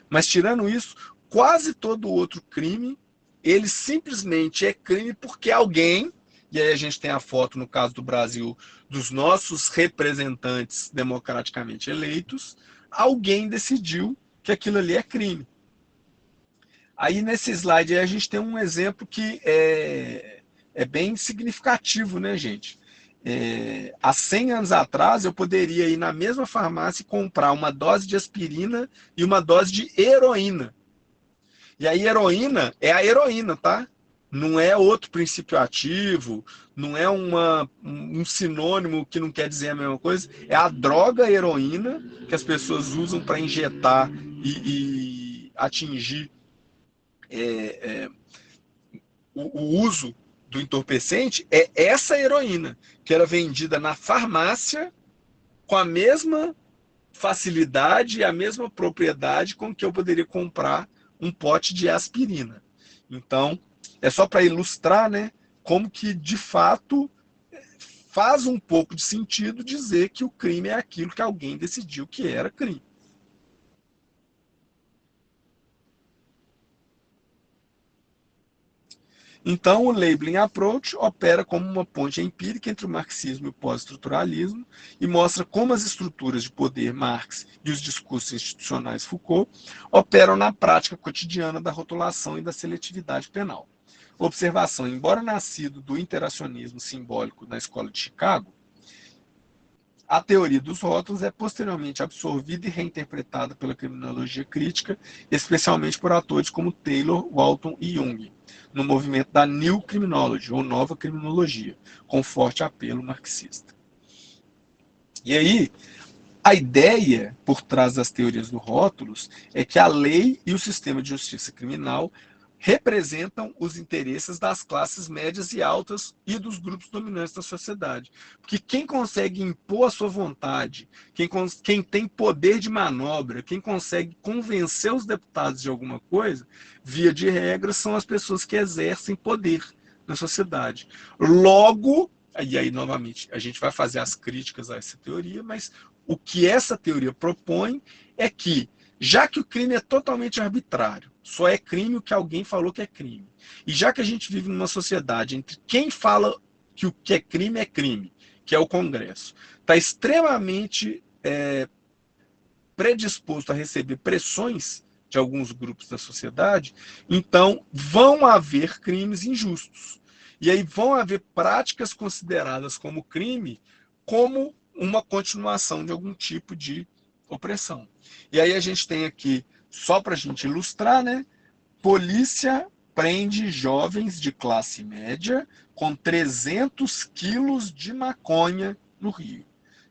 Speaker 1: mas tirando isso, quase todo outro crime, ele simplesmente é crime porque alguém, e aí a gente tem a foto, no caso do Brasil, dos nossos representantes democraticamente eleitos, alguém decidiu que aquilo ali é crime. Aí nesse slide aí a gente tem um exemplo que é bem significativo, né, gente? Há 100 anos atrás, eu poderia ir na mesma farmácia e comprar uma dose de aspirina e uma dose de heroína. E a heroína é a heroína, tá? Não é outro princípio ativo, não é um sinônimo que não quer dizer a mesma coisa. É a droga heroína que as pessoas usam para injetar e atingir o uso do entorpecente. É essa heroína que era vendida na farmácia com a mesma facilidade e a mesma propriedade com que eu poderia comprar um pote de aspirina. Então, é só para ilustrar, né, como que de fato faz um pouco de sentido dizer que o crime é aquilo que alguém decidiu que era crime. Então, o Labeling Approach opera como uma ponte empírica entre o marxismo e o pós-estruturalismo e mostra como as estruturas de poder Marx e os discursos institucionais Foucault operam na prática cotidiana da rotulação e da seletividade penal. Observação: embora nascido do interacionismo simbólico na Escola de Chicago, a teoria dos rótulos é posteriormente absorvida e reinterpretada pela criminologia crítica, especialmente por atores como Taylor, Walton e Jung, no movimento da New Criminology, ou Nova Criminologia, com forte apelo marxista. E aí, a ideia por trás das teorias dos rótulos é que a lei e o sistema de justiça criminal representam os interesses das classes médias e altas e dos grupos dominantes da sociedade. Porque quem consegue impor a sua vontade, quem tem poder de manobra, quem consegue convencer os deputados de alguma coisa, via de regra, são as pessoas que exercem poder na sociedade. Logo, e aí novamente, a gente vai fazer as críticas a essa teoria, mas o que essa teoria propõe é que, já que o crime é totalmente arbitrário, só é crime o que alguém falou que é crime, e já que a gente vive numa sociedade entre quem fala que o que é crime, que é o Congresso, está extremamente predisposto a receber pressões de alguns grupos da sociedade, então vão haver crimes injustos. E aí vão haver práticas consideradas como crime, como uma continuação de algum tipo de opressão. E aí a gente tem aqui, só para a gente ilustrar, né? Polícia prende jovens de classe média com 300 quilos de maconha no Rio.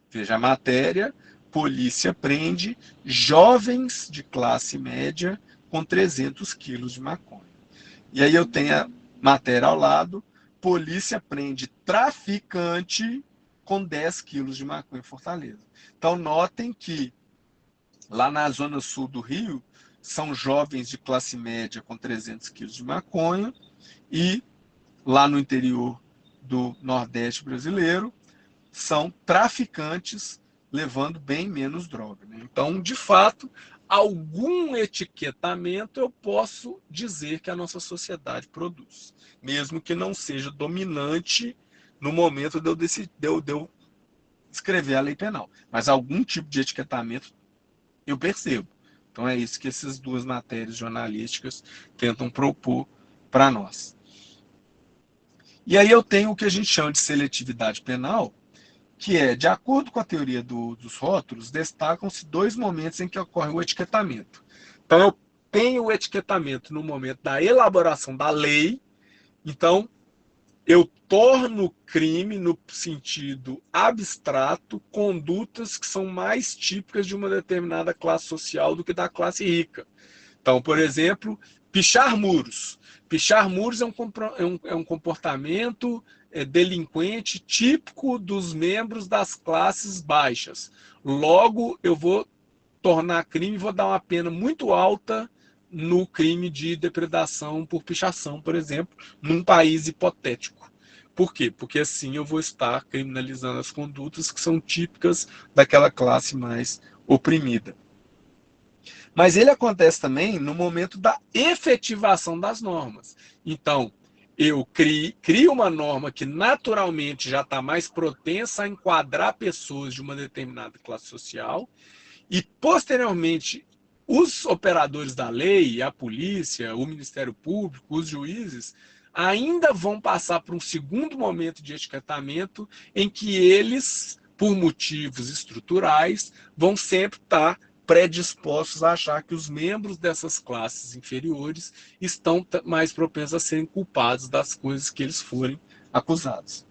Speaker 1: Veja a matéria: polícia prende jovens de classe média com 300 quilos de maconha. E aí eu tenho a matéria ao lado: polícia prende traficante com 10 quilos de maconha em Fortaleza. Então notem que lá na zona sul do Rio são jovens de classe média com 300 quilos de maconha, e lá no interior do Nordeste brasileiro são traficantes levando bem menos droga, né? Então, de fato, algum etiquetamento eu posso dizer que a nossa sociedade produz, mesmo que não seja dominante no momento de eu escrever a lei penal. Mas algum tipo de etiquetamento eu percebo. Então é isso que essas duas matérias jornalísticas tentam propor para nós. E aí eu tenho o que a gente chama de seletividade penal, que é, de acordo com a teoria dos rótulos, destacam-se dois momentos em que ocorre o etiquetamento. Então eu tenho o etiquetamento no momento da elaboração da lei, então eu torno crime, no sentido abstrato, condutas que são mais típicas de uma determinada classe social do que da classe rica. Então, por exemplo, pichar muros. Pichar muros é um comportamento delinquente típico dos membros das classes baixas. Logo, eu vou tornar crime e vou dar uma pena muito alta no crime de depredação por pichação, por exemplo, num país hipotético. Por quê? Porque assim eu vou estar criminalizando as condutas que são típicas daquela classe mais oprimida. Mas ele acontece também no momento da efetivação das normas. Então, eu crio uma norma que naturalmente já está mais propensa a enquadrar pessoas de uma determinada classe social e, posteriormente, os operadores da lei, a polícia, o Ministério Público, os juízes, ainda vão passar por um segundo momento de etiquetamento em que eles, por motivos estruturais, vão sempre estar predispostos a achar que os membros dessas classes inferiores estão mais propensos a serem culpados das coisas que eles forem acusados.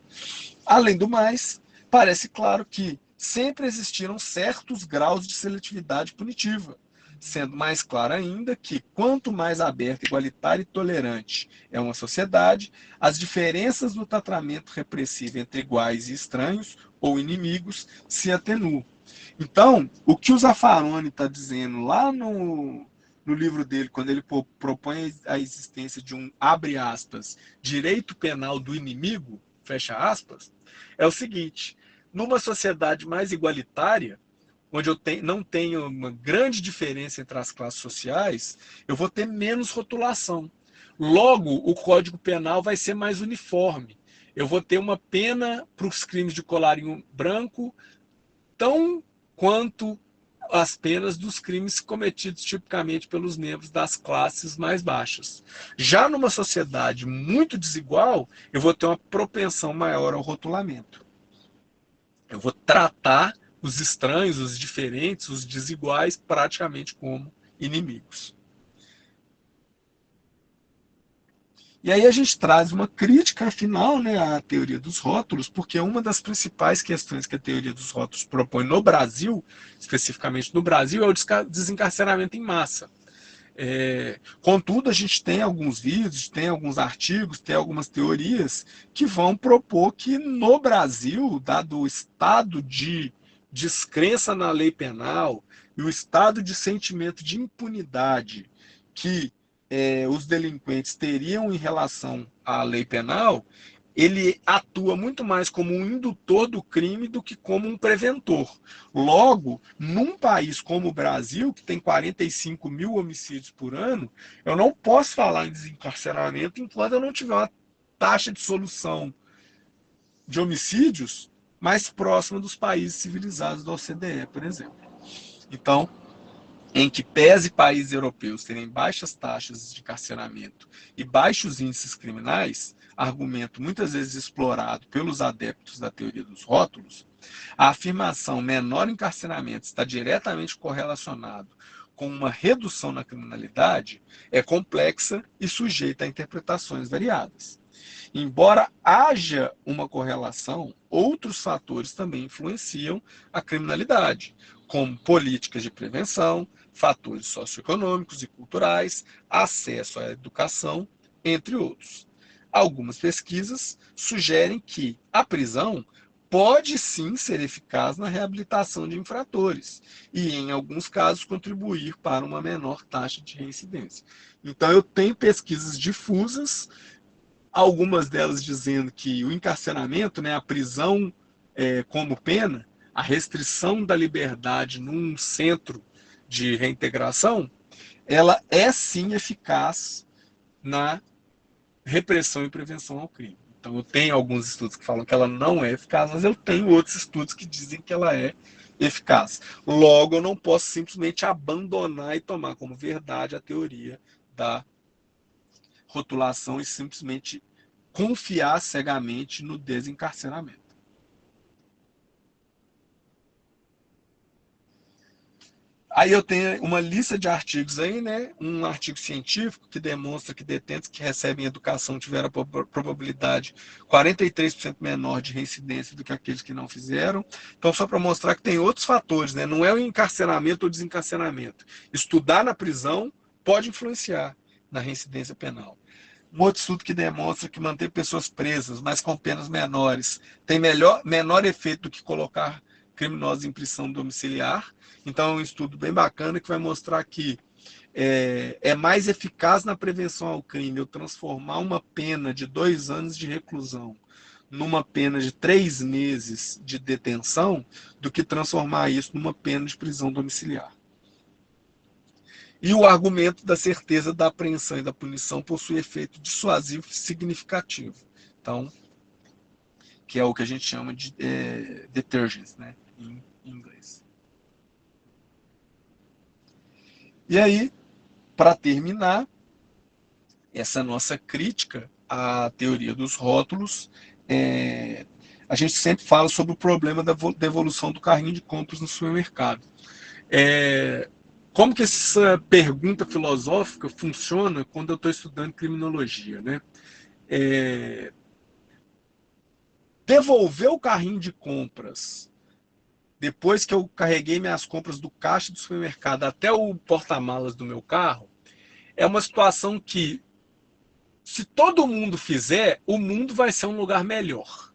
Speaker 1: Além do mais, parece claro que sempre existiram certos graus de seletividade punitiva, sendo mais claro ainda que quanto mais aberta, igualitária e tolerante é uma sociedade, as diferenças do tratamento repressivo entre iguais e estranhos ou inimigos se atenuam. Então, o que o Zaffaroni está dizendo lá no livro dele, quando ele propõe a existência de um, abre aspas, direito penal do inimigo, fecha aspas, é o seguinte: numa sociedade mais igualitária, onde não tenho uma grande diferença entre as classes sociais, eu vou ter menos rotulação. Logo, o Código Penal vai ser mais uniforme. Eu vou ter uma pena para os crimes de colarinho branco tão quanto as penas dos crimes cometidos tipicamente pelos membros das classes mais baixas. Já numa sociedade muito desigual, eu vou ter uma propensão maior ao rotulamento. Eu vou tratar os estranhos, os diferentes, os desiguais, praticamente como inimigos. E aí a gente traz uma crítica, afinal, né, à teoria dos rótulos, porque uma das principais questões que a teoria dos rótulos propõe no Brasil, especificamente no Brasil, é o desencarceramento em massa. Contudo, a gente tem alguns vídeos, tem alguns artigos, tem algumas teorias que vão propor que no Brasil, dado o estado de descrença na lei penal e o estado de sentimento de impunidade que os delinquentes teriam em relação à lei penal, ele atua muito mais como um indutor do crime do que como um preventor. Logo, num país como o Brasil, que tem 45 mil homicídios por ano, eu não posso falar em desencarceramento enquanto eu não tiver uma taxa de solução de homicídios mais próxima dos países civilizados da OCDE, por exemplo. Então, em que pese países europeus terem baixas taxas de encarceramento e baixos índices criminais, argumento muitas vezes explorado pelos adeptos da teoria dos rótulos, a afirmação menor encarceramento está diretamente correlacionado com uma redução na criminalidade é complexa e sujeita a interpretações variadas. Embora haja uma correlação, outros fatores também influenciam a criminalidade, como políticas de prevenção, fatores socioeconômicos e culturais, acesso à educação, entre outros. Algumas pesquisas sugerem que a prisão pode sim ser eficaz na reabilitação de infratores e, em alguns casos, contribuir para uma menor taxa de reincidência. Então, eu tenho pesquisas difusas, algumas delas dizendo que o encarceramento, né, a prisão como pena, a restrição da liberdade num centro de reintegração, ela é sim eficaz na repressão e prevenção ao crime. Então eu tenho alguns estudos que falam que ela não é eficaz, mas eu tenho outros estudos que dizem que ela é eficaz. Logo, eu não posso simplesmente abandonar e tomar como verdade a teoria da rotulação e simplesmente confiar cegamente no desencarceramento. Aí eu tenho uma lista de artigos aí, né? Um artigo científico que demonstra que detentos que recebem educação tiveram a probabilidade 43% menor de reincidência do que aqueles que não fizeram. Então, só para mostrar que tem outros fatores, né? Não é o encarceramento ou desencarceramento. Estudar na prisão pode influenciar na reincidência penal. Um outro estudo que demonstra que manter pessoas presas, mas com penas menores, tem menor efeito do que colocar criminosos em prisão domiciliar. Então, é um estudo bem bacana que vai mostrar que é mais eficaz na prevenção ao crime eu transformar uma pena de 2 anos de reclusão numa pena de 3 meses de detenção do que transformar isso numa pena de prisão domiciliar. E o argumento da certeza da apreensão e da punição possui efeito dissuasivo significativo. Então, que é o que a gente chama de deterrence, né, em inglês. E aí, para terminar essa nossa crítica à teoria dos rótulos, a gente sempre fala sobre o problema da devolução do carrinho de compras no supermercado. Como que essa pergunta filosófica funciona quando eu estou estudando criminologia, né? Devolver o carrinho de compras depois que eu carreguei minhas compras do caixa do supermercado até o porta-malas do meu carro é uma situação que, se todo mundo fizer, o mundo vai ser um lugar melhor.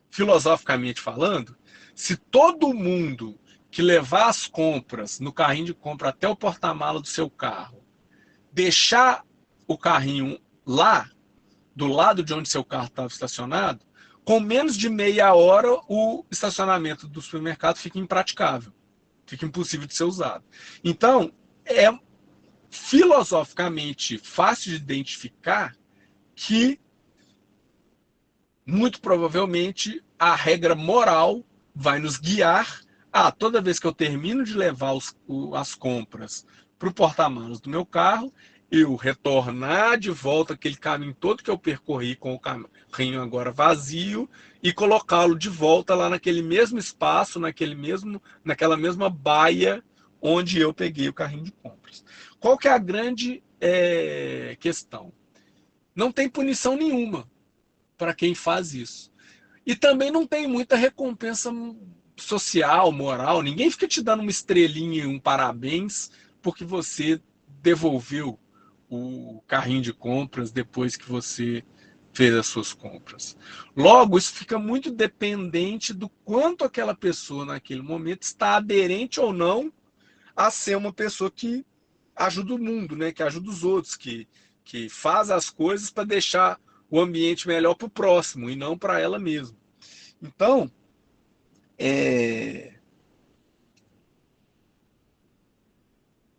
Speaker 1: Filosoficamente falando, se todo mundo que levar as compras no carrinho de compra até o porta-mala do seu carro, deixar o carrinho lá, do lado de onde seu carro estava estacionado, com menos de meia hora o estacionamento do supermercado fica impraticável, fica impossível de ser usado. Então, é filosoficamente fácil de identificar que, muito provavelmente, a regra moral vai nos guiar a, toda vez que eu termino de levar as compras para o porta-malas do meu carro, eu retornar de volta aquele caminho todo que eu percorri com o carrinho agora vazio e colocá-lo de volta lá naquele mesmo espaço, naquela mesma baia onde eu peguei o carrinho de compras. Qual que é a grande questão? Não tem punição nenhuma para quem faz isso. E também não tem muita recompensa social, moral. Ninguém fica te dando uma estrelinha, um parabéns, porque você devolveu o carrinho de compras depois que você fez as suas compras. Logo, isso fica muito dependente do quanto aquela pessoa naquele momento está aderente ou não a ser uma pessoa que ajuda o mundo, né? Que ajuda os outros, que faz as coisas para deixar o ambiente melhor para o próximo e não para ela mesma. Então,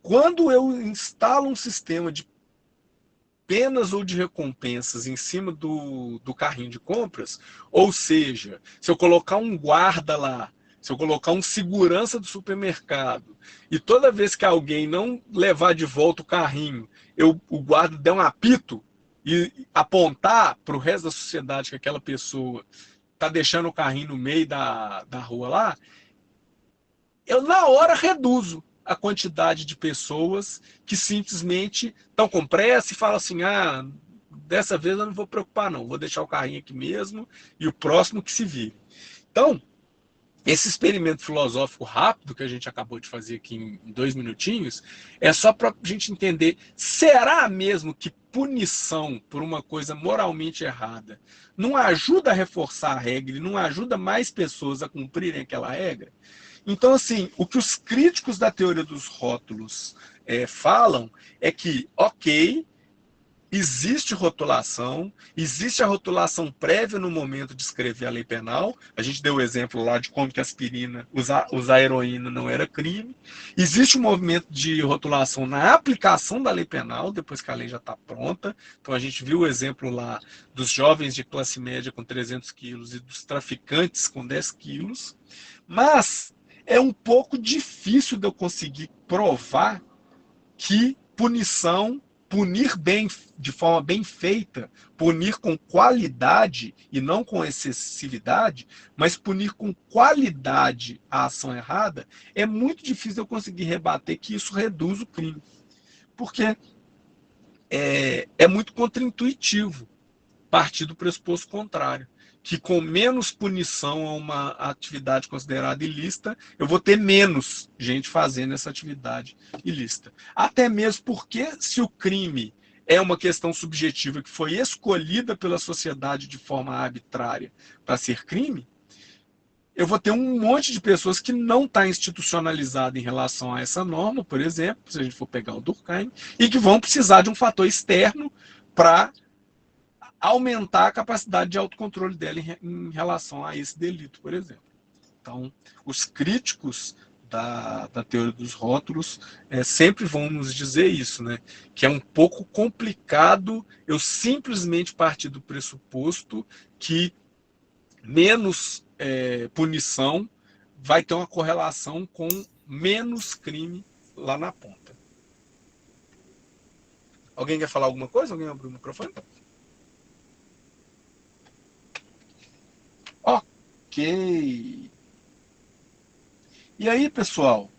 Speaker 1: quando eu instalo um sistema de penas ou de recompensas em cima do carrinho de compras, ou seja, se eu colocar um guarda lá, se eu colocar um segurança do supermercado, e toda vez que alguém não levar de volta o carrinho, o guarda der um apito e apontar para o resto da sociedade que aquela pessoa está deixando o carrinho no meio da rua lá, eu na hora reduzo a quantidade de pessoas que simplesmente estão com pressa e falam assim, dessa vez eu não vou preocupar não, vou deixar o carrinho aqui mesmo e o próximo que se vire. Então, esse experimento filosófico rápido que a gente acabou de fazer aqui em 2 minutinhos é só para a gente entender, será mesmo que punição por uma coisa moralmente errada não ajuda a reforçar a regra e não ajuda mais pessoas a cumprirem aquela regra? Então, assim, o que os críticos da teoria dos rótulos falam é que, ok, existe rotulação, existe a rotulação prévia no momento de escrever a lei penal. A gente deu o exemplo lá de como que a aspirina, usar heroína não era crime. Existe um movimento de rotulação na aplicação da lei penal, depois que a lei já está pronta. Então a gente viu o exemplo lá dos jovens de classe média com 300 quilos e dos traficantes com 10 quilos. Mas é um pouco difícil de eu conseguir provar que punir bem, de forma bem feita, punir com qualidade e não com excessividade, mas punir com qualidade a ação errada, é muito difícil eu conseguir rebater que isso reduz o crime. Porque é muito contraintuitivo partir do pressuposto contrário, que com menos punição a uma atividade considerada ilícita, eu vou ter menos gente fazendo essa atividade ilícita. Até mesmo porque, se o crime é uma questão subjetiva que foi escolhida pela sociedade de forma arbitrária para ser crime, eu vou ter um monte de pessoas que não está institucionalizada em relação a essa norma, por exemplo, se a gente for pegar o Durkheim, e que vão precisar de um fator externo para aumentar a capacidade de autocontrole dela em relação a esse delito, por exemplo. Então, os críticos da teoria dos rótulos sempre vão nos dizer isso, né? Que é um pouco complicado eu simplesmente partir do pressuposto que menos punição vai ter uma correlação com menos crime lá na ponta. Alguém quer falar alguma coisa? Alguém abriu o microfone? Ok. E aí, pessoal,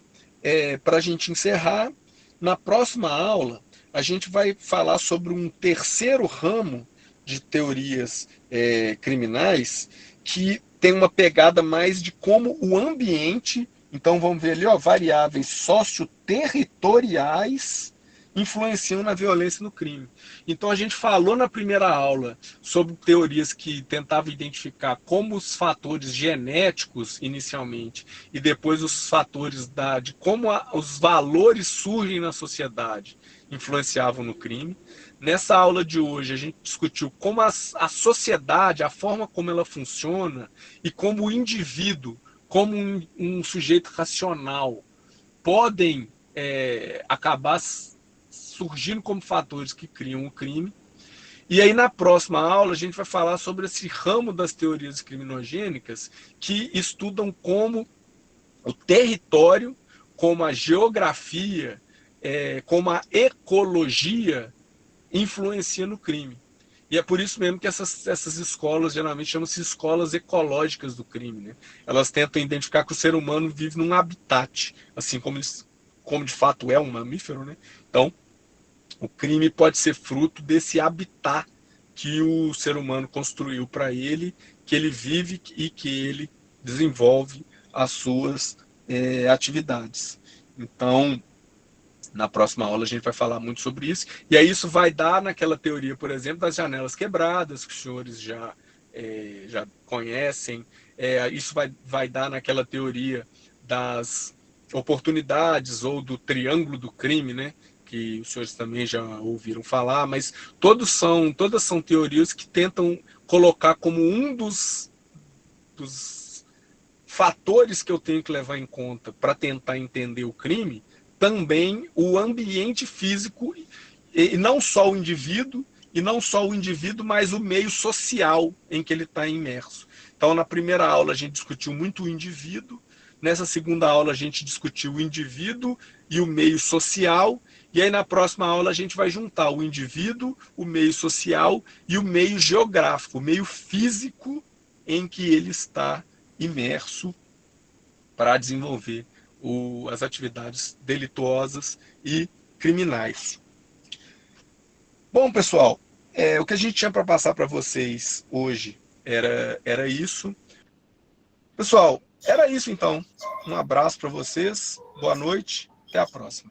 Speaker 1: para a gente encerrar, na próxima aula a gente vai falar sobre um terceiro ramo de teorias criminais que tem uma pegada mais de como o ambiente, então vamos ver ali, ó, variáveis socioterritoriais influenciam na violência e no crime. Então a gente falou na primeira aula sobre teorias que tentavam identificar como os fatores genéticos inicialmente e depois os fatores de como os valores surgem na sociedade influenciavam no crime. Nessa aula de hoje a gente discutiu como a sociedade, a forma como ela funciona e como o indivíduo, como um sujeito racional, podem acabar surgindo como fatores que criam o crime. E aí, na próxima aula, a gente vai falar sobre esse ramo das teorias criminogênicas que estudam como o território, como a geografia, como a ecologia influencia no crime. E é por isso mesmo que essas escolas geralmente chamam-se escolas ecológicas do crime, né? Elas tentam identificar que o ser humano vive num habitat, assim como de fato é um mamífero, né? Então, o crime pode ser fruto desse habitat que o ser humano construiu para ele, que ele vive e que ele desenvolve as suas atividades. Então, na próxima aula a gente vai falar muito sobre isso. E aí isso vai dar naquela teoria, por exemplo, das janelas quebradas, que os senhores já conhecem. Isso vai dar naquela teoria das oportunidades ou do triângulo do crime, né? Que os senhores também já ouviram falar, mas todas são teorias que tentam colocar como um dos fatores que eu tenho que levar em conta para tentar entender o crime, também o ambiente físico, e não só o indivíduo, mas o meio social em que ele está imerso. Então, na primeira aula, a gente discutiu muito o indivíduo, nessa segunda aula, a gente discutiu o indivíduo e o meio social, e aí na próxima aula, a gente vai juntar o indivíduo, o meio social e o meio geográfico, o meio físico em que ele está imerso para desenvolver as atividades delituosas e criminais. Bom, pessoal, o que a gente tinha para passar para vocês hoje era isso. Pessoal, era isso então. Um abraço para vocês, boa noite, até a próxima.